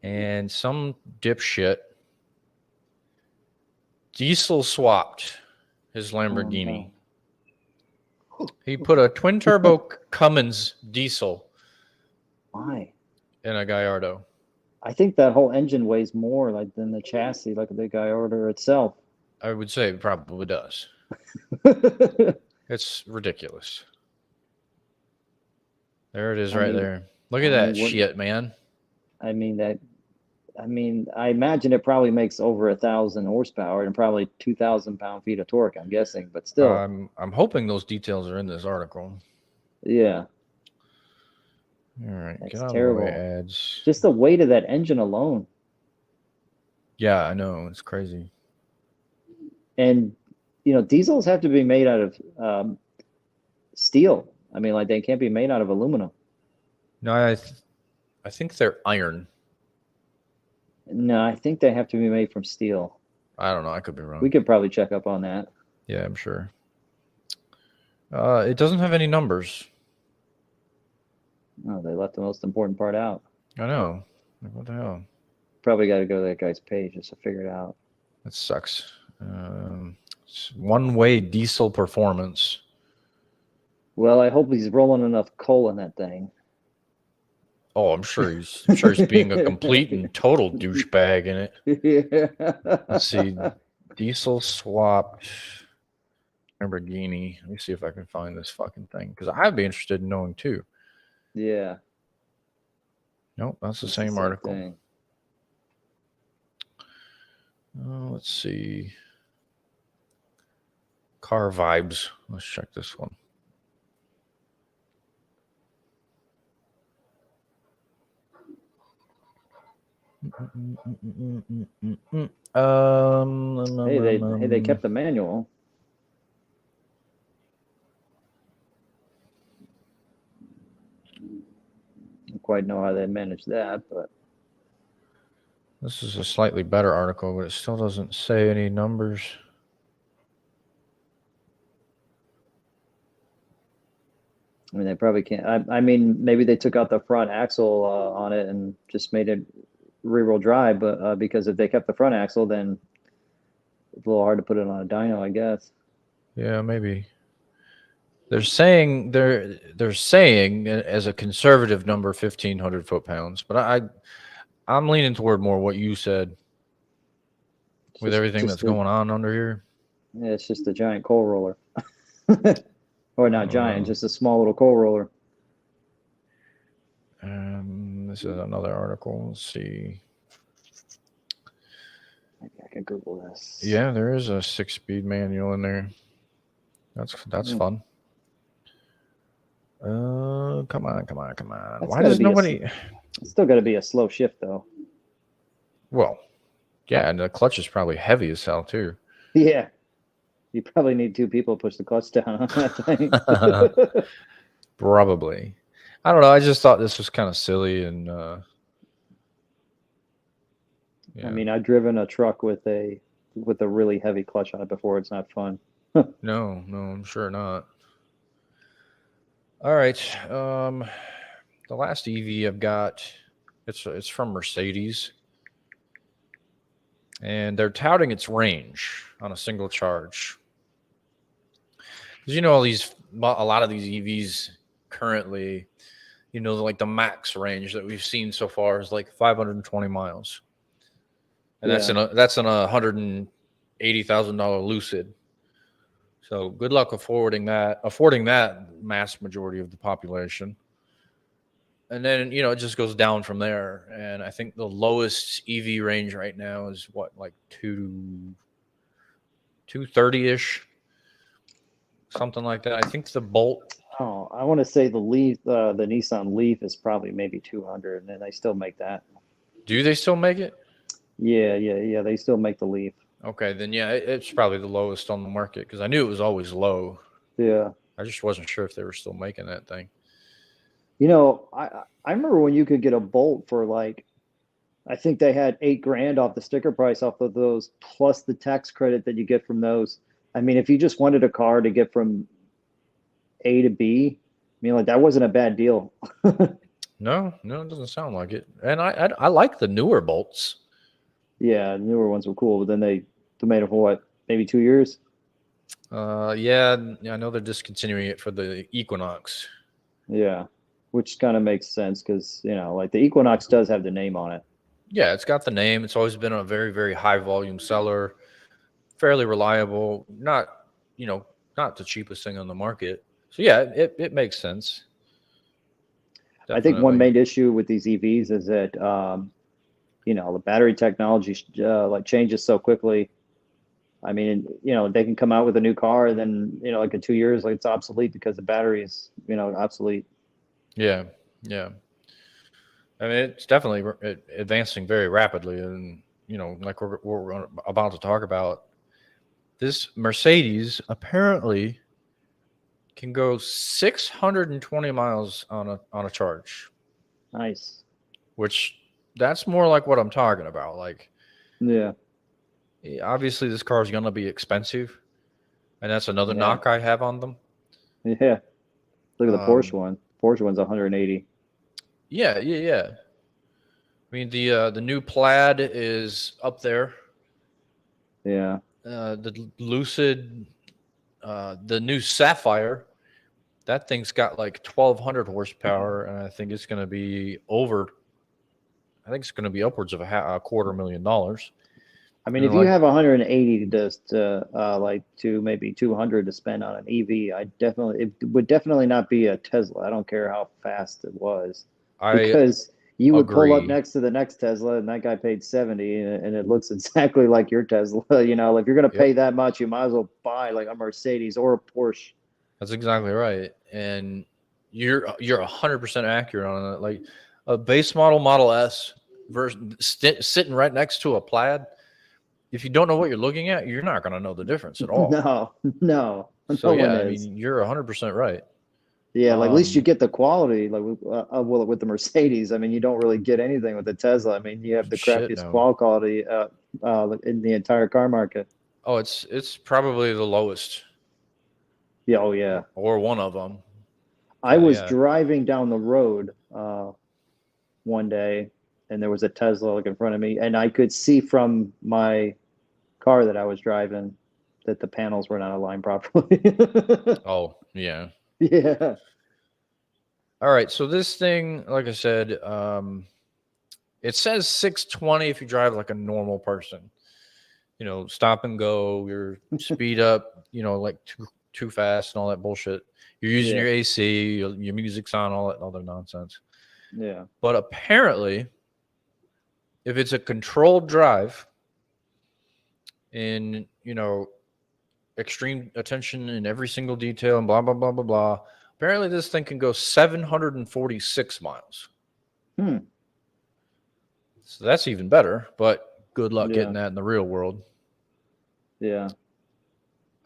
and some dipshit diesel swapped his Lamborghini. Oh, no. He put a twin turbo Cummins diesel. Why? In a Gallardo. I think that whole engine weighs more than the chassis, like the Gallardo itself. I would say it probably does. It's ridiculous. There it is, right there. Look at that shit, man. I imagine it probably makes over 1,000 horsepower and probably 2,000 pound-feet of torque, I'm guessing, but still. I'm hoping those details are in this article. Yeah. All right. That's terrible. Ads. Just the weight of that engine alone. Yeah, I know. It's crazy. And, diesels have to be made out of steel. I mean, like they can't be made out of aluminum. No, I think they're iron. No, I think they have to be made from steel. I don't know. I could be wrong. We could probably check up on that. Yeah, I'm sure. It doesn't have any numbers. Oh, they left the most important part out. I know. What the hell? Probably got to go to that guy's page just to figure it out. That sucks. It's one-way diesel performance. Well, I hope he's rolling enough coal in that thing. Oh, I'm sure he's being a complete and total douchebag in it. Yeah. Let's see. Diesel swapped Lamborghini. Let me see if I can find this fucking thing, because I'd be interested in knowing too. Yeah. Nope, that's the same article. Let's see. Car vibes. Let's check this one. Hey, they kept the manual. quite know how they manage that, but This is a slightly better article, but it still doesn't say any numbers. I mean, they probably can't. I mean, maybe they took out the front axle on it and just made it rear-wheel drive, but because if they kept the front axle, then it's a little hard to put it on a dyno, I guess. Yeah, maybe. They're saying as a conservative number 1,500 foot-pounds, but I'm leaning toward more what you said with everything that's going on under here. Yeah, it's just a giant coal roller. Or not giant, just a small little coal roller. This is another article. Let's see. Maybe I can Google this. Yeah, there is a 6-speed manual in there. That's fun. Come on. Why does nobody? It's still got to be a slow shift though. Well, yeah, and the clutch is probably heavy as hell too. Yeah, you probably need 2 people to push the clutch down on that thing. Probably. I don't know. I just thought this was kind of silly, and yeah. I mean, I've driven a truck with a really heavy clutch on it before. It's not fun. No, I'm sure not. All right. The last EV I've got, it's from Mercedes, and they're touting its range on a single charge. Because a lot of these EVs currently, like the max range that we've seen so far is like 520 miles, and that's in a $180,000 Lucid. So good luck affording that mass majority of the population. And then, it just goes down from there. And I think the lowest EV range right now is like 230-ish, something like that. I think the Bolt. Oh, I want to say the Leaf, the Nissan Leaf is probably maybe 200, and they still make that. Do they still make it? Yeah. They still make the Leaf. Okay, then yeah, it's probably the lowest on the market because I knew it was always low. Yeah. I just wasn't sure if they were still making that thing. I remember when you could get a Bolt for like, I think they had $8,000 off the sticker price off of those, plus the tax credit that you get from those. I mean, if you just wanted a car to get from A to B, I mean, like that wasn't a bad deal. No, it doesn't sound like it. And I like the newer Bolts. Yeah, newer ones were cool, but then they made it for what, maybe 2 years? Yeah, I know they're discontinuing it for the Equinox. Yeah, which kind of makes sense because, like the Equinox does have the name on it. Yeah, it's got the name. It's always been a very, very high volume seller, fairly reliable, not the cheapest thing on the market. So yeah, it makes sense. Definitely. I think one main issue with these EVs is that, the battery technology changes so quickly. I mean, they can come out with a new car and then, like in 2 years, like it's obsolete because the battery is, obsolete. Yeah. I mean, it's definitely advancing very rapidly. And, like we're about to talk about, this Mercedes apparently can go 620 miles on a charge. Nice. Which that's more like what I'm talking about. Like, yeah. Obviously, this car is going to be expensive, and that's another knock I have on them. Yeah. Look at the Porsche one. Porsche one's 180. Yeah. I mean, the new Plaid is up there. Yeah. The Lucid, the new Sapphire, that thing's got like 1,200 horsepower, and I think it's going to be upwards of a $250,000. I mean, if you have 180 to maybe 200 to spend on an EV, it would definitely not be a Tesla. I don't care how fast it was, because you would pull up next to the next Tesla, and that guy paid 70, and it looks exactly like your Tesla. Like if you're going to pay that much, you might as well buy like a Mercedes or a Porsche. That's exactly right, and you're 100% accurate on it. Like a base Model S sitting right next to a Plaid. If you don't know what you're looking at, you're not going to know the difference at all. No. So yeah, I mean, you're 100% right. Yeah, like at least you get the quality, like with the Mercedes. I mean, you don't really get anything with the Tesla. I mean, you have the Shit, crappiest no. quality in the entire car market. Oh, it's probably the lowest, Yeah, oh yeah. or one of them. I was Yeah. driving down the road one day, and there was a Tesla like in front of me, and I could see from my car that I was driving that the panels were not aligned properly. Oh, yeah. Yeah. All right. So this thing, like I said, it says 620 if you drive like a normal person. Stop and go, your speed up, like too fast and all that bullshit. You're using Yeah. your AC, your music's on, all that other nonsense. Yeah. But apparently, if it's a controlled drive in, extreme attention in every single detail and blah, blah, blah, blah, blah, apparently this thing can go 746 miles. Hmm. So that's even better, but good luck Yeah. getting that in the real world. Yeah.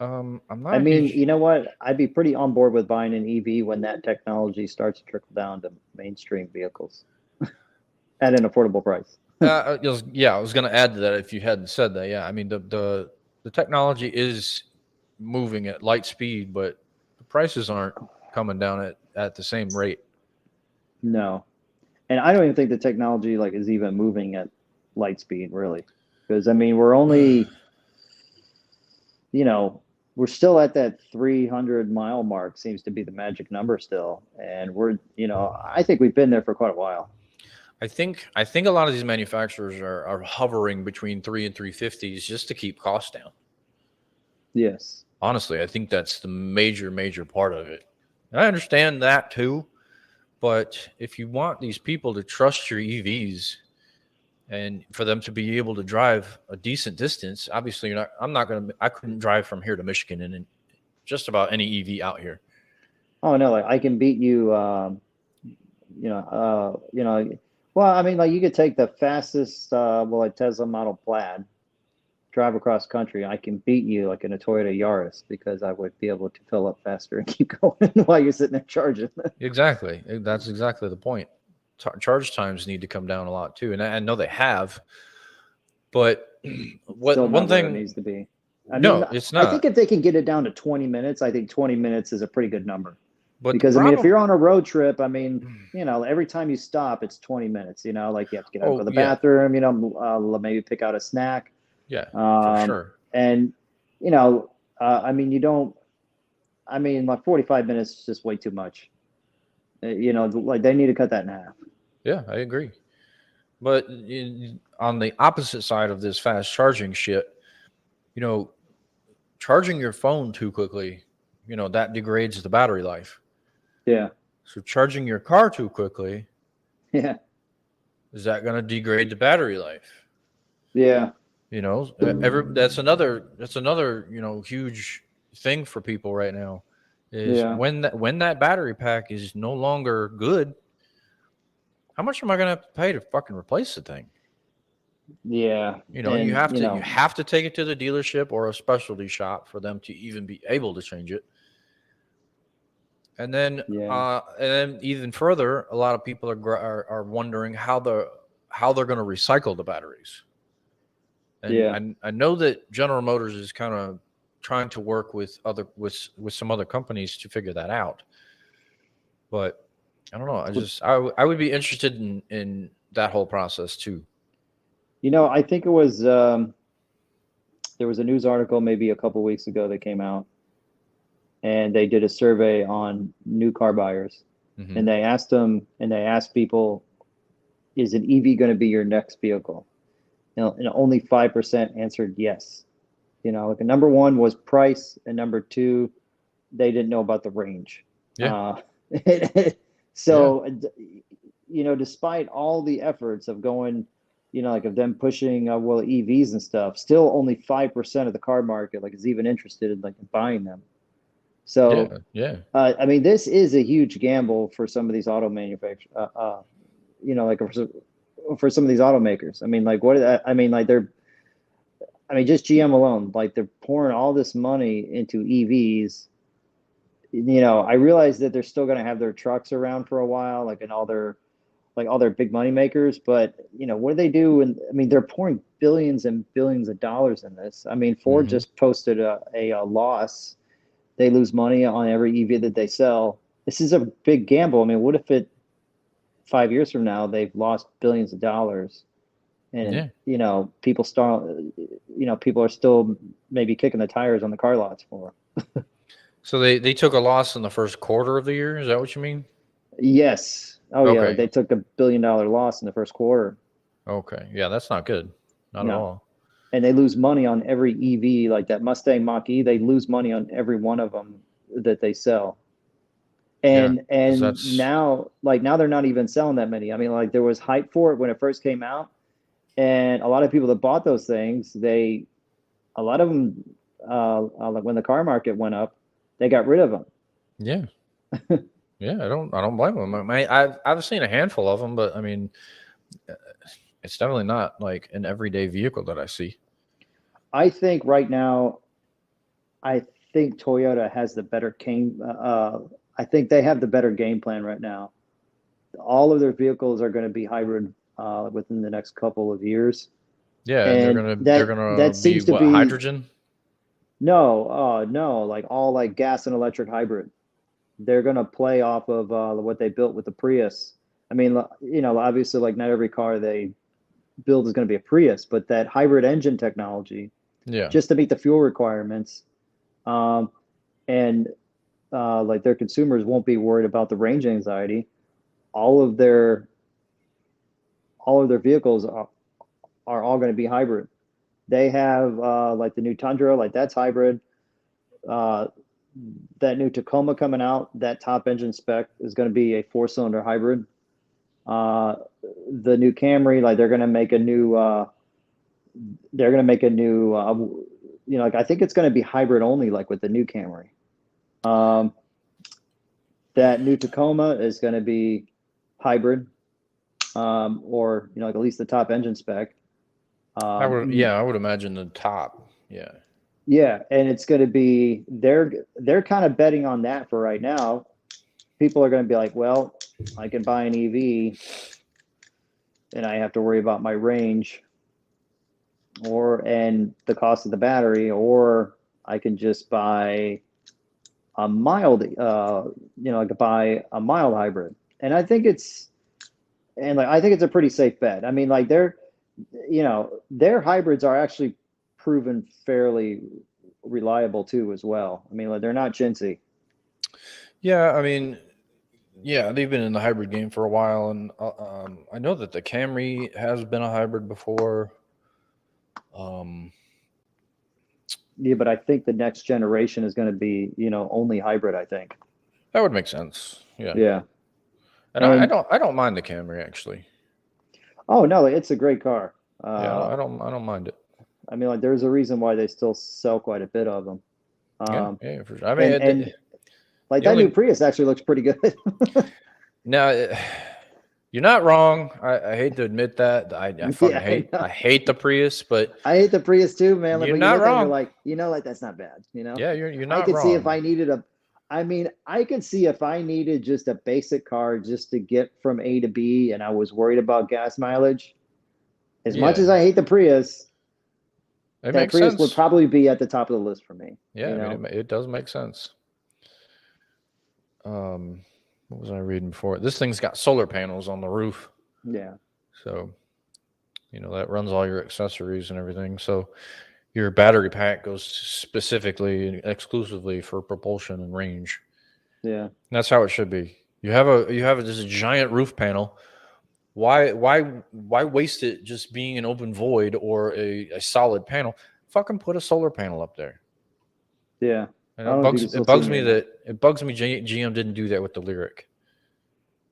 I'm not I a mean, huge. you know what? I'd be pretty on board with buying an EV when that technology starts to trickle down to mainstream vehicles at an affordable price. I was going to add to that if you hadn't said that. Yeah, I mean the technology is moving at light speed, but the prices aren't coming down at the same rate. No. And I don't even think the technology like is even moving at light speed really. Because I mean, we're only, you know, we're still at that 300-mile mark seems to be the magic number still. And we're, I think we've been there for quite a while. I think a lot of these manufacturers are hovering between 3 and 350s just to keep costs down. Yes. Honestly, I think that's the major part of it. And I understand that too, but if you want these people to trust your EVs and for them to be able to drive a decent distance, obviously I couldn't drive from here to Michigan in just about any EV out here. Oh no, like I can beat you, well, I mean, like you could take the fastest, like Tesla Model Plaid, drive across country. I can beat you like in a Toyota Yaris because I would be able to fill up faster and keep going while you're sitting there charging. Exactly. That's exactly the point. Charge times need to come down a lot too. And I know they have, but Still one not where it thing, needs to be. I mean, no, it's I think not. if they can get it down to 20 minutes, I think 20 minutes is a pretty good number. But the Because I mean, if problem, you're on a road trip, I mean, every time you stop, it's 20 minutes, like you have to get out, go to oh the yeah, bathroom, maybe pick out a snack. yeah, for Um, sure. and, I mean, like 45 minutes is just way too much. Like they need to cut that in half. Yeah, I agree. But on the opposite side of this fast charging shit, you know, charging your phone too quickly, that degrades the battery life. Yeah. So charging your car too quickly, Yeah. is that going to degrade the battery life? Yeah. That's another huge thing for people right now is Yeah. when that battery pack is no longer good, how much am I going to have to pay to fucking replace the thing? Yeah. You And, have to take it to the dealership or a specialty shop for them to even be able to change it. And then, yeah. even further, a lot of people are wondering how they're going to recycle the batteries. And Yeah. I know that General Motors is kind of trying to work with some other companies to figure that out. But I don't know. I would be interested in that whole process too. I think it was, there was a news article maybe a couple weeks ago that came out, and they did a survey on new car buyers. Mm-hmm. And they asked people, is an EV going to be your next vehicle? And only 5% answered yes. Like number one was price, and number two, they didn't know about the range. Yeah. So, despite all the efforts of going, like of them pushing, EVs and stuff, still only 5% of the car market is even interested in buying them. So, yeah. I mean, this is a huge gamble for some of these auto manufacturers. For some of these automakers. I mean, just GM alone, they're pouring all this money into EVs, I realize that they're still going to have their trucks around for a while, like in all their big money makers. But what do they do? And I mean, they're pouring billions and billions of dollars in this. I mean, Ford just posted a loss. They lose money on every EV that they sell. This is a big gamble. I mean, what if 5 years from now they've lost billions of dollars, and people are still maybe kicking the tires on the car lots for them. So they took a loss in the first quarter of the year. Is that what you mean? Yes. Oh yeah, Okay. they took $1 billion loss in the first quarter. Okay. Yeah, that's not good. Not at all. And they lose money on every EV, like that Mustang Mach-E. They lose money on every one of them that they sell. And now they're not even selling that many. I mean, like there was hype for it when it first came out, and a lot of people that bought those things, a lot of them, like when the car market went up, they got rid of them. Yeah. Yeah, I don't blame them. I've seen a handful of them, but I mean, it's definitely not like an everyday vehicle that I see. I think right now, Toyota has the better game. I think they have the better game plan right now. All of their vehicles are going to be hybrid within the next couple of years. Yeah, and they're gonna be what, hydrogen? No, like all like gas and electric hybrid. They're going to play off of what they built with the Prius. I mean, obviously, like not every car they build is going to be a Prius, but that hybrid engine technology, just to meet the fuel requirements, and like their consumers won't be worried about the range anxiety. All of their vehicles are all going to be hybrid. They have like the new Tundra, like that's hybrid. That new Tacoma coming out, that top engine spec is going to be a 4-cylinder hybrid. The new Camry, like they're going to make a new, like I think it's going to be hybrid only, like with the new Camry. That new Tacoma is going to be hybrid, or like at least the top engine spec. I would imagine the top. Yeah. Yeah, and it's going to be they're kind of betting on that for right now. People are going to be like, well, I can buy an EV, and I have to worry about my range, and the cost of the battery, or I can just buy a mild, I could buy a mild hybrid, and I think it's a pretty safe bet. I mean, like their hybrids are actually proven fairly reliable too as well. I mean, like they're not chintzy. Yeah, I mean, yeah, they've been in the hybrid game for a while, and I know that the Camry has been a hybrid before. Yeah, but I think the next generation is going to be, only hybrid. I think that would make sense. Yeah. Yeah. And I don't mind the Camry actually. Oh no, it's a great car. Yeah, I don't mind it. I mean, like there's a reason why they still sell quite a bit of them. Yeah, for sure. I mean, that new Prius actually looks pretty good. Now, you're not wrong. I hate to admit that. I hate the Prius, but I hate the Prius too, man. Like, you're not wrong. You're like, like that's not bad. Yeah, you're not wrong. I could see if I needed just a basic car just to get from A to B, and I was worried about gas mileage. As much as I hate the Prius, that Prius would probably be at the top of the list for me. Yeah, I mean, it does make sense. What was I reading before? This thing's got solar panels on the roof. Yeah. So, that runs all your accessories and everything. So your battery pack goes specifically and exclusively for propulsion and range. Yeah. And that's how it should be. You have this giant roof panel. Why waste it just being an open void or a solid panel? Fucking put a solar panel up there. Yeah. And it bugs me GM didn't do that with the Lyric.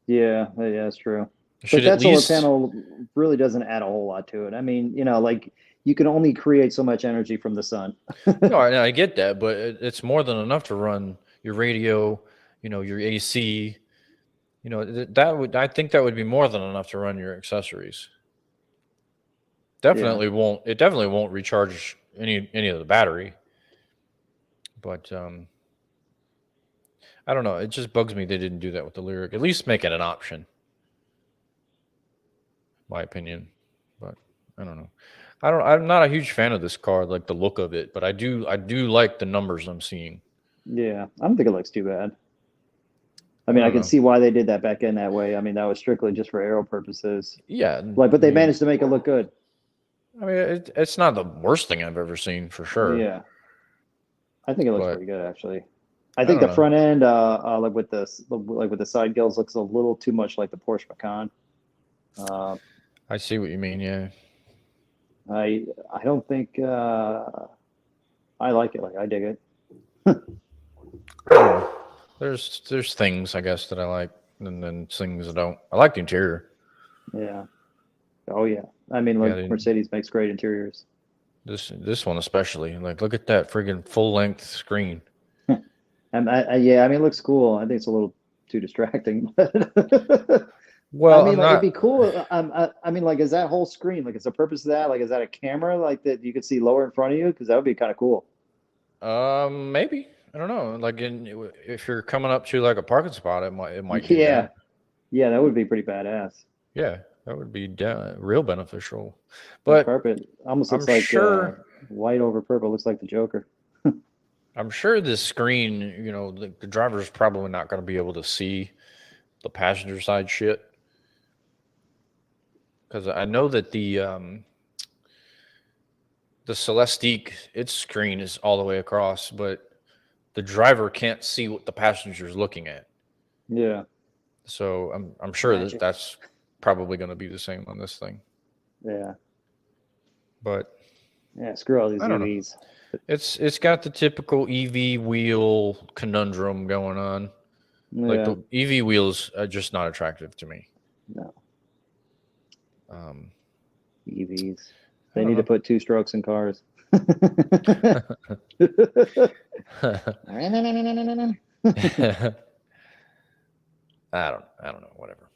Yeah, that's true. But that solar panel really doesn't add a whole lot to it. I mean, like you can only create so much energy from the sun. No, I get that, but it's more than enough to run your radio, your AC. I think that would be more than enough to run your accessories. It definitely won't recharge any of the battery. But I don't know. It just bugs me they didn't do that with the Lyric. At least make it an option. My opinion, but I don't know. I'm not a huge fan of this car, like the look of it, but I do like the numbers I'm seeing. Yeah, I don't think it looks too bad. I I mean, I don't can know. see why they did that back in that way. I mean, that was strictly just for aero purposes. Yeah, Like, but I they mean, managed to make it look good. it's not the worst thing I've ever seen for sure. Yeah, I think it looks But pretty good actually. I I think don't the know. front end, like with the side gills, looks a little too much like the Porsche Macan. Uh, I see what you mean. Yeah. I don't think I like it. Like I dig it. I don't know. There's things I guess that I like, and then things I don't. I like the interior. Yeah. Oh yeah. I mean, Yeah, like Mercedes makes great interiors. this one especially. Like, look at that friggin' full length screen. And yeah, I mean, it looks cool. I think it's a little too distracting, but I Well, mean, I'm like it'd not. be cool. I mean, like, is that whole screen like is the purpose of that? Like, is that a camera like that you could see lower in front of you? Because that would be kind of cool. Maybe I don't know. Like, if you're coming up to like a parking spot, it might do Yeah, that. yeah, that would be pretty badass. Yeah, that would be real beneficial. That But carpet almost I'm looks like sure white over purple. Looks like the Joker. I'm sure this screen, the driver's probably not going to be able to see the passenger side shit, because I know that the Celestiq, its screen is all the way across, but the driver can't see what the passenger's looking at. Yeah, So I'm sure that magic. that's probably going to be the same on this thing. Yeah, But yeah. Screw all these I don't know. EVs. It's got the typical EV wheel conundrum going on. Like Yeah, the EV wheels are just not attractive to me. no Um, EVs. I They don't need to know. put two strokes in cars. I don't know. Whatever.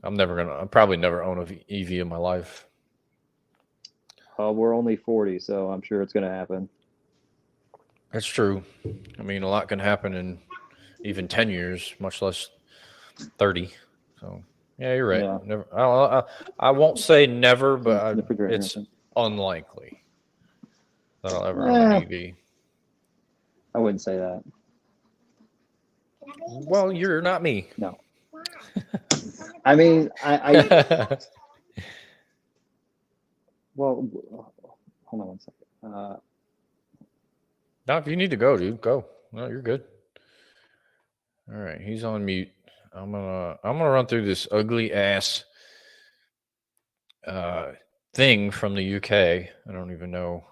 I'll probably never own a EV in my life. We're only 40, so I'm sure it's going to happen. That's true. I mean, a lot can happen in even 10 years, much less 30. So, yeah, you're right. Yeah, Never. I won't say never, but the refrigerator. it's unlikely that I'll ever own an Eh, EV. I wouldn't say that. Well, you're not me. No. I mean, well, hold on one second. No, if you need to go, dude, go. No, you're good. All right, he's on mute. I'm gonna run through this ugly ass uh thing from the UK. I don't even know.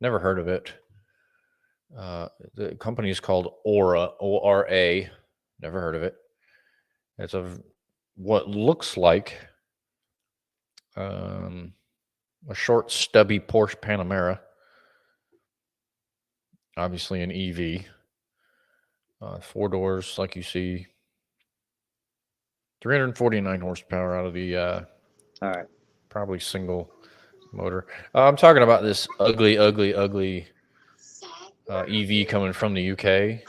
Never heard of it. The company is called Aura, ORA. Never heard of it. It's what looks like um, a short, stubby Porsche Panamera. Obviously, an EV. 4 doors, like you see. 349 horsepower out of the all right. probably single motor. I'm talking about this ugly, ugly, ugly EV coming from the UK.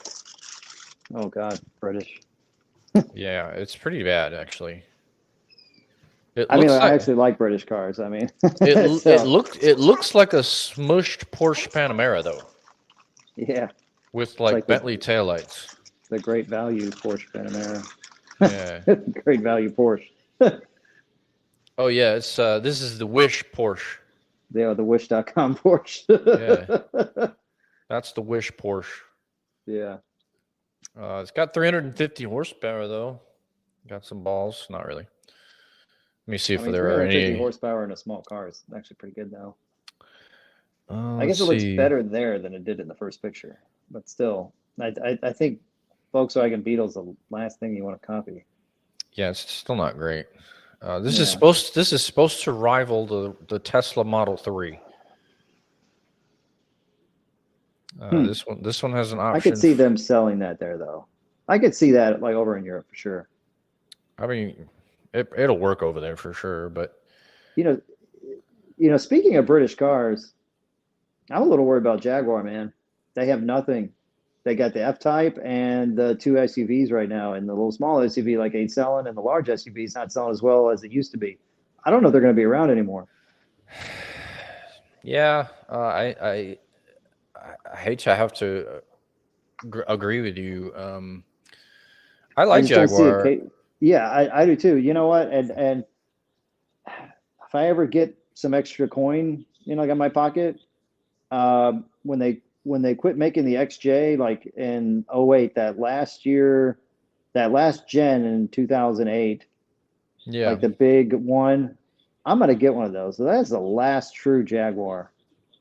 Oh God, British. Yeah, it's pretty bad actually. It I mean, looks I like actually like British cars. I mean, it so looks like a smushed Porsche Panamera though, yeah, with it's like like Bentley taillights. the great value Porsche Panamera. Yeah. Great value Porsche. Oh yeah, it's this is the Wish Porsche. They are the Wish.com Porsche. Yeah, that's the Wish Porsche. Yeah. It's got 350 horsepower though. Got some balls. Not really. Let me see I if mean, there are 350 any. horsepower in a small car is actually pretty good now. I Let's guess it looks see. better there than it did in the first picture, but still, I think Volkswagen Beetle's the last thing you want to copy. Yeah, it's still not great. This is Yeah. supposed to rival the Tesla Model 3. This one has an I could option. see them selling that there though. I could see that like over in Europe for sure. I mean, it'll work over there for sure, but You know, speaking of British cars, I'm a little worried about Jaguar, man. They have nothing. They got the F-Type and the two SUVs right now, and the little small SUV like ain't selling, and the large SUV is not selling as well as it used to be. I don't know if they're going to be around anymore. Yeah, I hate to have to agree with you. I I like just don't see Jaguar. it. Yeah, I do too. You know what? And if I ever get some extra coin, like in my pocket, when they quit making the XJ like in '08, that last year, that last gen in 2008, Yeah, like the big one, I'm gonna get one of those. So that's the last true Jaguar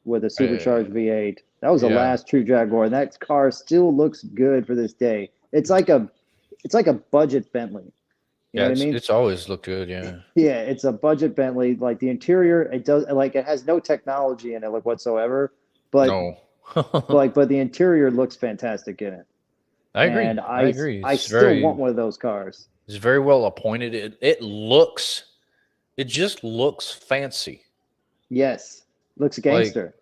with a supercharged V8. That was the yeah. last true Jaguar, and that car still looks good for this day. It's like a budget Bentley. You know Yeah, what I mean? it's always looked good. Yeah. Yeah, it's a budget Bentley. Like the interior, it does like it has no technology in it like whatsoever, but No. but the interior looks fantastic in it. I agree. And I I agree. I It's still want very one of those cars. it's very well appointed. It just looks fancy. Yes, looks Like, gangster.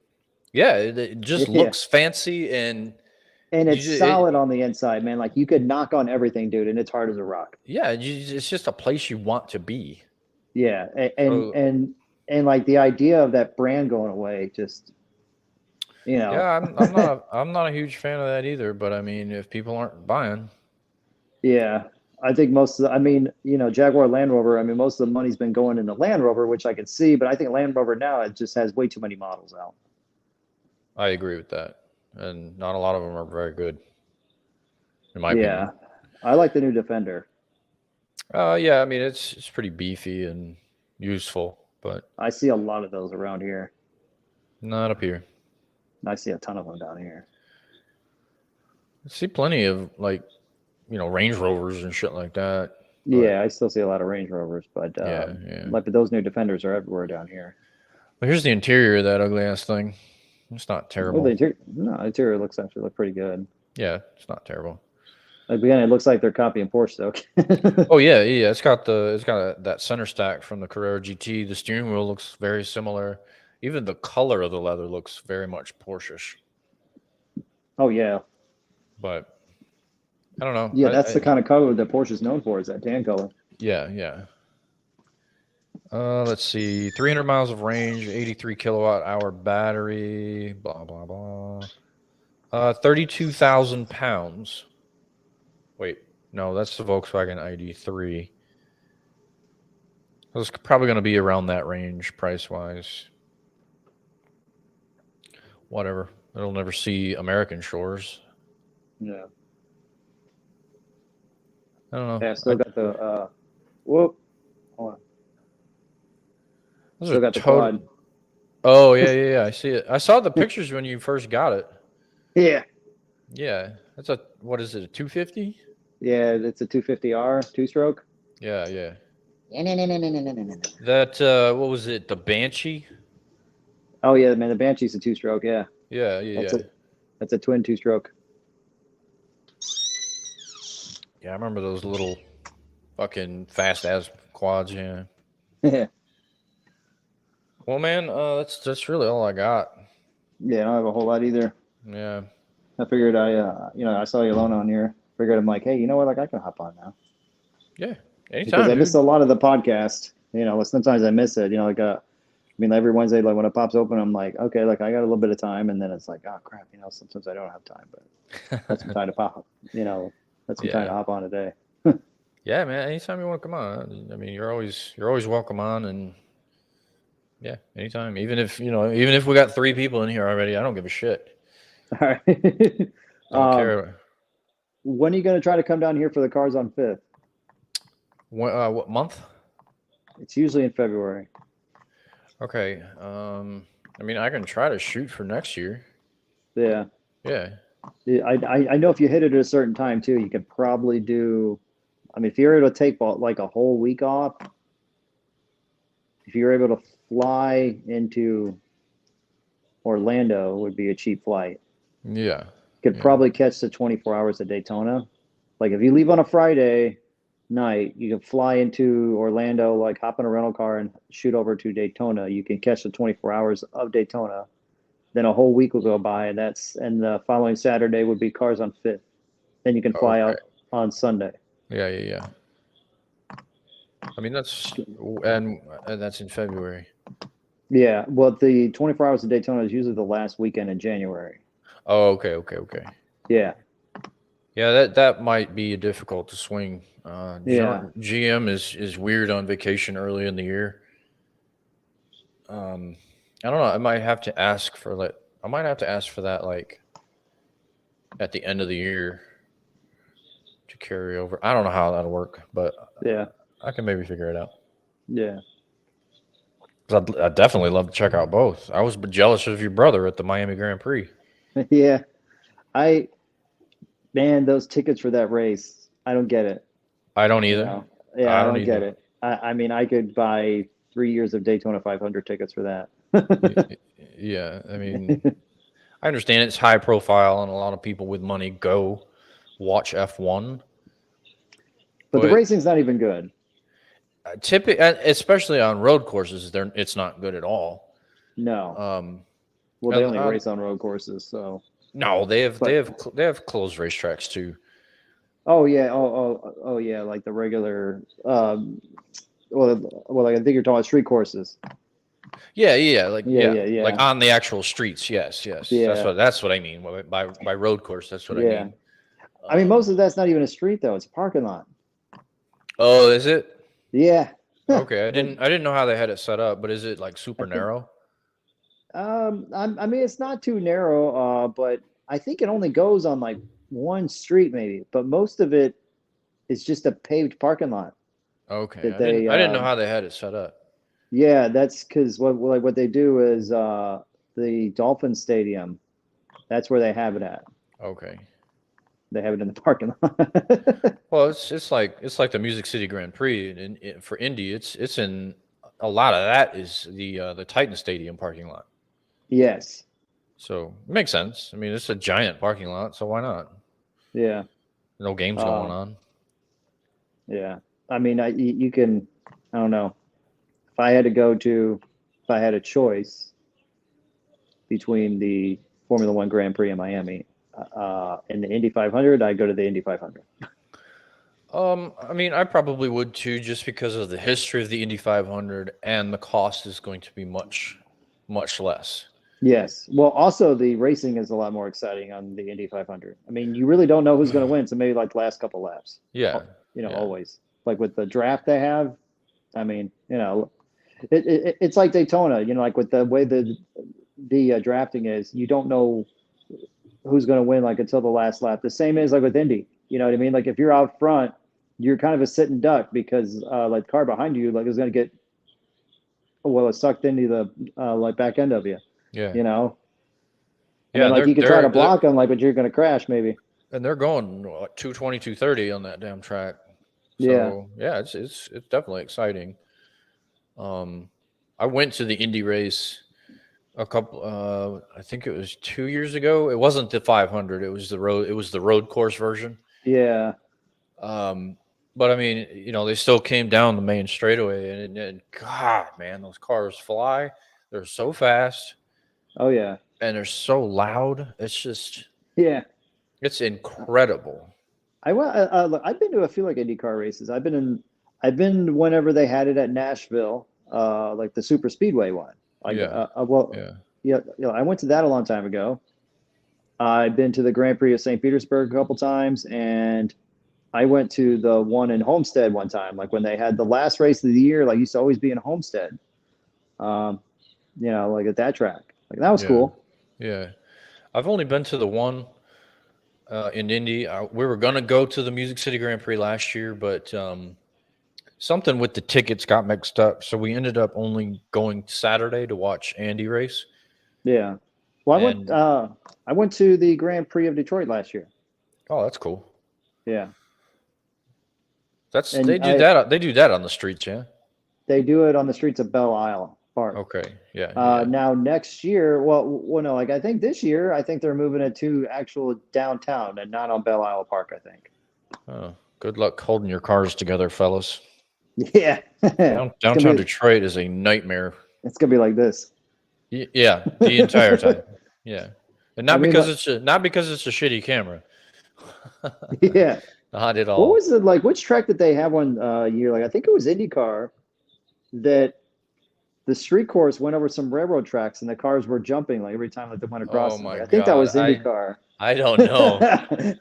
yeah, it just Yeah, looks fancy, and and you it's just, it solid on the inside, man. Like you could knock on everything, dude, and it's hard as a rock. yeah, it's just a place you want to be. Yeah, So and like the idea of that brand going away, just yeah, I'm not a huge fan of that either. But I mean, if people aren't buying, yeah. I think most of the, I mean, Jaguar Land Rover, I mean, most of the money's been going in the Land Rover, which I can see, but I think Land Rover now it just has way too many models out. I agree with that, and not a lot of them are very good, in my opinion. Yeah. I like the new Defender. Yeah, I mean it's pretty beefy and useful, but I see a lot of those around here. not up here. I see a ton of them down here. I see plenty of like Range Rovers and shit like that. But Yeah, I still see a lot of Range Rovers, but yeah, yeah. like but those new Defenders are everywhere down here. But here's the interior of that ugly ass thing. It's not Oh, the terrible. interior, no, the interior looks actually look pretty good. Yeah, it's not terrible. Again, it looks like they're copying Porsche though. Oh yeah, yeah. It's got that center stack from the Carrera GT. The steering wheel looks very similar. Even the color of the leather looks very much Porsche-ish. Oh yeah, But I don't know. yeah. That's the kind of color that Porsche is known for, is that tan color. Yeah, yeah. Let's see. 300 miles of range, 83 kilowatt hour battery, blah blah blah. 32,000 pounds. Wait, no, that's the Volkswagen ID3. It's probably going to be around that range price wise. Whatever. It'll never see American shores. Yeah. I don't know. Yeah. Still got the whoop. Hold on. Those Still are got the quad. Oh yeah, yeah, yeah. I see it. I saw the pictures when you first got it. Yeah. Yeah, that's what is it? A 250? Yeah, it's a 250R two-stroke. Yeah, yeah. No. That what was it? The Banshee? Oh yeah, man, the Banshee's a two-stroke. Yeah, Yeah, yeah, that's yeah. a twin two-stroke. Yeah, I remember those little fucking fast ass quads. Yeah. Yeah. Well, man, that's really all I got. Yeah, I don't have a whole lot either. Yeah. I figured I saw you alone on here. Figured I'm like, hey, you know what? Like I can hop on now Yeah. because Anytime, I missed dude. a lot of the podcast. Sometimes I miss it. I mean, every Wednesday, like when it pops open, I'm like, okay, like I got a little bit of time, and then it's like, oh crap, sometimes I don't have time, but that's some time to pop. That's some time to Yeah. hop on today. Yeah, man. Anytime you want to come on, I mean, you're always welcome on, and yeah, anytime. Even if we got 3 people in here already, I don't give a shit. All right. Don't care. When are you going to try to come down here for the Cars on Fifth? What month? It's usually in February. Okay. I mean, I can try to shoot for next year. Yeah. Yeah. I know if you hit it at a certain time too, you could probably do. I mean, if you're able to take like a whole week off, if you're able to fly into Orlando, would be a cheap flight. Yeah. Could probably catch the 24 hours of Daytona. Like if you leave on a Friday night, you can fly into Orlando, like hop in a rental car and shoot over to Daytona. You can catch the 24 hours of Daytona Then a whole week will go by, and the following Saturday would be Cars on Fifth. Then you can fly out on Sunday. Yeah. I mean, and that's in February. Yeah, well, the 24 Hours of Daytona is usually the last weekend in January. Oh, okay. Yeah. Yeah, that might be difficult to swing. Yeah. GM is weird on vacation early in the year. I don't know. I might have to ask for that like at the end of the year to carry over. I don't know how that'll work, but yeah, I can maybe figure it out. Yeah. 'Cause I'd definitely love to check out both. I was jealous of your brother at the Miami Grand Prix. Yeah. Man, those tickets for that race, I don't get it. I don't either. You know? Yeah, I don't get it. I mean, I could buy 3 years of Daytona 500 tickets for that. Yeah, I mean, I understand it's high profile and a lot of people with money go watch F1. But the racing's not even good. Typically, especially on road courses, it's not good at all. No. Well, they only race on road courses, so. No, they have closed racetracks too. Oh yeah, oh yeah, like the regular. Well, I think you're talking about street courses. Yeah, like on the actual streets. Yes. Yeah. That's what I mean by road course. That's what I mean. I mean, most of that's not even a street though; it's a parking lot. Oh, is it? Yeah. Okay, I didn't know how they had it set up, but is it like super narrow? I mean, it's not too narrow, but I think it only goes on like one street maybe, but most of it is just a paved parking lot. Okay, I didn't know how they had it set up. Yeah, that's because what they do is the Dolphin Stadium. That's where they have it at. Okay. They have it in the parking lot. Well, it's like the Music City Grand Prix, and for Indy, it's in a lot of that is the Titan Stadium parking lot. Yes. So it makes sense. I mean, it's a giant parking lot, so why not? Yeah. No games going on. Yeah. I mean, you can. I don't know. If I had a choice between the Formula One Grand Prix in Miami and the Indy 500, I'd go to the Indy 500. I mean, I probably would too, just because of the history of the Indy 500, and the cost is going to be much less. Yes. Well, also the racing is a lot more exciting on the Indy 500. I mean, you really don't know who's going to win, so maybe like the last couple laps. Yeah. Always. Like with the draft they have, I mean, it's like Daytona, like with the way the drafting is, you don't know who's going to win like until the last lap. The same is like with Indy. You know what I mean? Like if you're out front, you're kind of a sitting duck because like the car behind you like is going to get it's sucked into the like back end of you. Yeah. And then, like you can try to block them, like, but you're going to crash maybe. And they're going 220, 230 on that damn track. So yeah, it's definitely exciting. I went to the Indy race a couple. I think it was 2 years ago. It wasn't the 500. It was the road course version. Yeah. But I mean, they still came down the main straightaway, and God, man, those cars fly. They're so fast. Oh yeah. And they're so loud. It's just it's incredible. I've been to a few like IndyCar races. I've been whenever they had it at Nashville, like the Super Speedway one. Like, I went to that a long time ago. I've been to the Grand Prix of St. Petersburg a couple times, and I went to the one in Homestead one time. Like when they had the last race of the year, like used to always be in Homestead. Like at that track. Like that was cool. Yeah, I've only been to the one in Indy. We were gonna go to the Music City Grand Prix last year, but something with the tickets got mixed up, so we ended up only going Saturday to watch Andy race. Yeah. Well, I went to the Grand Prix of Detroit last year. Oh, that's cool. Yeah. They do that on the streets, yeah. They do it on the streets of Belle Isle Park. Okay. Yeah. Now next year, no, like I think this year, I think they're moving it to actual downtown and not on Belle Isle Park, I think. Oh, good luck holding your cars together, fellas. Yeah. Downtown Detroit is a nightmare. It's gonna be like this. Yeah, the entire time. Yeah, and not because it's a shitty camera. Yeah. Not at What all. was it like? Which track did they have one year? Like I think it was IndyCar that the street course went over some railroad tracks and the cars were jumping like every time that they went across Oh them. my Like I think that god, was IndyCar. I don't know.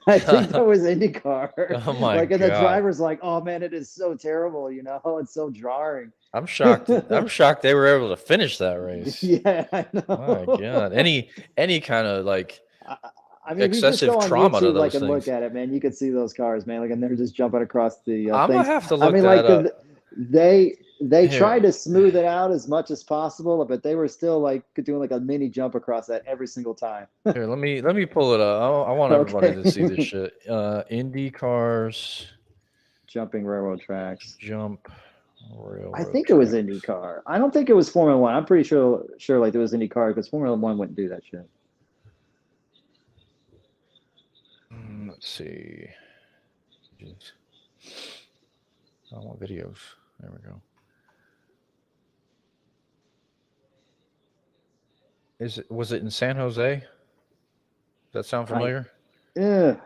I think that was IndyCar. Oh my Like, and the god, driver's like, "Oh man, it is so terrible. You know, it's so jarring." I'm shocked. I'm shocked they were able to finish that race. Yeah, I My know. god, any kind of like I, I mean, if you just excessive go on trauma to YouTube, like, those and look things. at it, man, you could see those cars, man. Like, and they're just jumping across the I'm gonna things. have to I look mean, that like, up. they Here, tried to smooth it out as much as possible, but they were still like doing like a mini jump across that every single time. here, let me pull it up. I want everybody to see this Okay. shit. Indy cars Jumping railroad tracks. jump I railroad think it was track. IndyCar. I don't think it was Formula One. I'm pretty sure like there was IndyCar because Formula One wouldn't do that shit. Let's see. Jeez. I want videos. There we go. Was it in San Jose? Does that sound familiar? Yeah,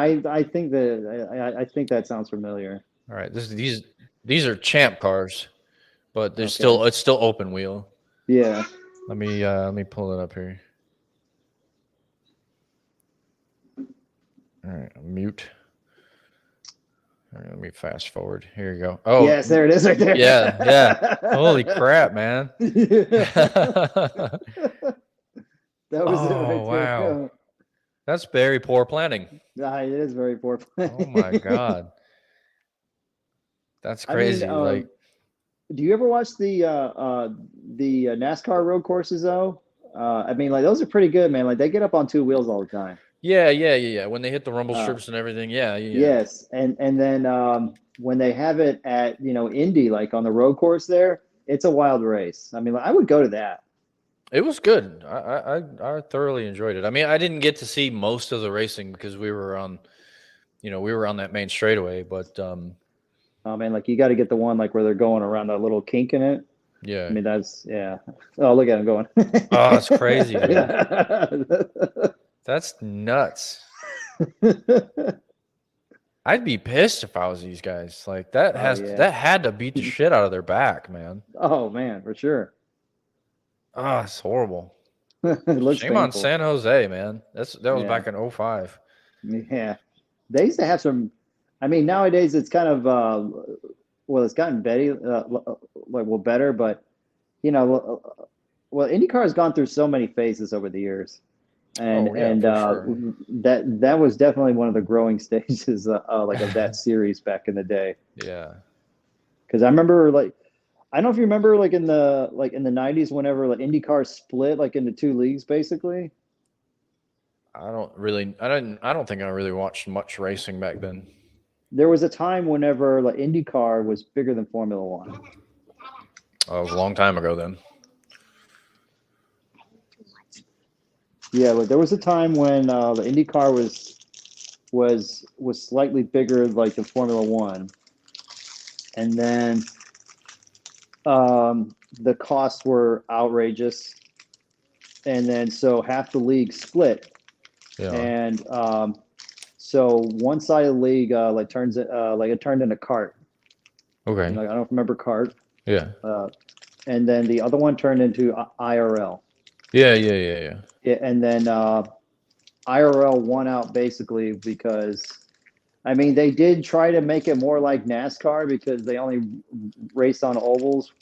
I think I think that sounds familiar. All right, these are champ cars, but there's Okay. it's still open wheel. Yeah. Let me pull it up here. All right, mute. All right, let me fast forward. Here you go. Oh, Yes, there it is right there. yeah. Holy crap, man. That was it Oh, right there. wow. That's very poor planning. It is very poor planning. Oh my god. That's I mean, crazy. Like, do you ever watch the NASCAR road courses though? I mean, like those are pretty good, man. Like they get up on two wheels all the time. yeah. When they hit the rumble strips and everything, yeah. Yes, and then when they have it at Indy, like on the road course there, it's a wild race. I mean, like, I would go to that. It was good. I thoroughly enjoyed it. I mean, I didn't get to see most of the racing because we were on that main straightaway, but Oh man, like you got to get the one like where they're going around that little kink in it. yeah. I mean, yeah. Oh, look at him going. Oh, that's crazy, dude. That's nuts. I'd be pissed if I was these guys. Like that that had to beat the shit out of their back, man. Oh man, for sure. Ah, it's horrible. It looks Shame on painful. San Jose, man. That was back in 05. Yeah. They used to have some. I mean, nowadays it's kind of well, it's gotten better, but IndyCar has gone through so many phases over the years, and sure. that was definitely one of the growing stages like of that series back in the day. Yeah. Because I remember I don't know if you remember like in the 90s whenever like IndyCar split like into two leagues basically. I don't think I really watched much racing back then. There was a time whenever like IndyCar was bigger than Formula One. Oh, it was a long time ago then. Yeah, but there was a time when the IndyCar was slightly bigger like the Formula One, and then the costs were outrageous, and then so half the league split, and so one side of the league it turned into kart. Okay. Like, I don't remember kart. Yeah. And then the other one turned into IRL. Yeah. And then IRL won out basically because, I mean, they did try to make it more like NASCAR because they only raced on ovals.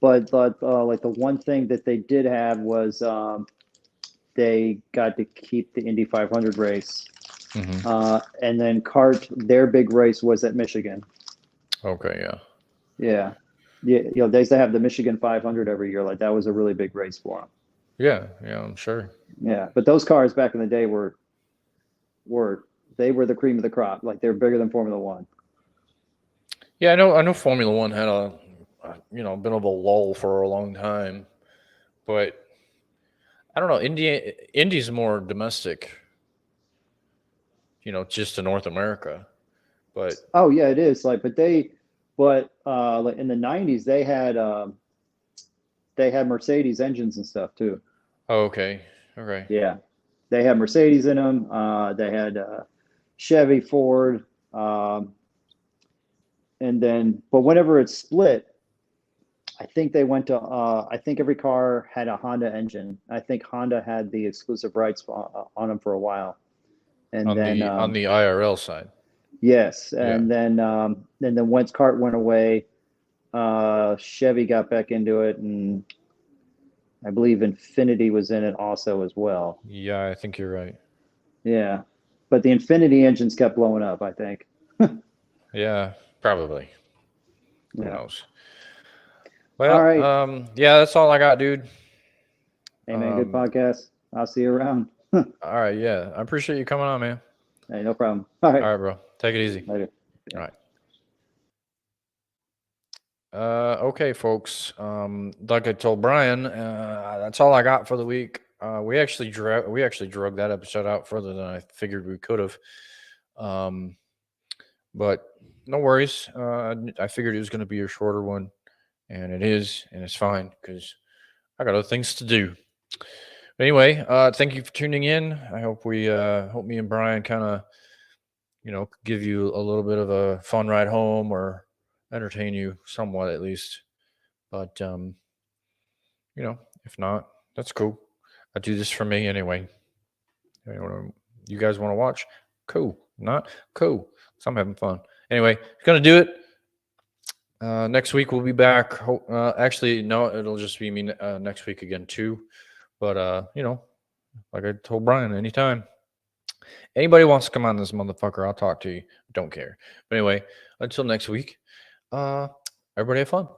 But like the one thing that they did have was they got to keep the Indy 500 race. Mm-hmm. And then kart, their big race was at Michigan. Okay, yeah. Yeah. Yeah, they used to have the Michigan 500 every year. Like that was a really big race for them. Yeah, I'm sure. Yeah, but those cars back in the day were the cream of the crop. Like they're bigger than Formula One. Yeah, I know Formula One had a bit of a lull for a long time, but I don't know. Indy's more domestic, just to North America. But oh yeah, it is. Like, like in the '90s they had Mercedes engines and stuff too. Oh, okay. Okay. Yeah. They had Mercedes in them. They had Chevy, Ford. And then, but whenever it's split, I think they went to, I think every car had a Honda engine. I think Honda had the exclusive rights on them for a while. And On then, the IRL side. yes. Yeah. And then once CART went away, Chevy got back into it. And I believe Infinity was in it also as well. Yeah, I think you're right. Yeah. But the Infinity engines kept blowing up, I think. Yeah, probably. Who Yeah. knows? All Well, right. yeah, that's all I got, dude. Hey, man, good podcast. I'll see you around. All right, yeah. I appreciate you coming on, man. Hey, no problem. All right. All right, bro. Take it easy. Later. All right. Okay, folks. Like I told Brian, that's all I got for the week. We actually drug that episode out further than I figured we could have. But no worries. I figured it was going to be a shorter one, and it is, and it's fine because I got other things to do. Anyway, thank you for tuning in. I hope me and Brian kind of, give you a little bit of a fun ride home or entertain you somewhat at least. But if not, that's cool. I do this for me anyway. You guys want to watch? Cool. Not cool. So I'm having fun. Anyway, gonna do it. Next week we'll be back. Actually, no, it'll just be me next week again too. But like I told Brian, anytime anybody wants to come on this motherfucker, I'll talk to you. Don't care. But anyway, until next week, everybody have fun.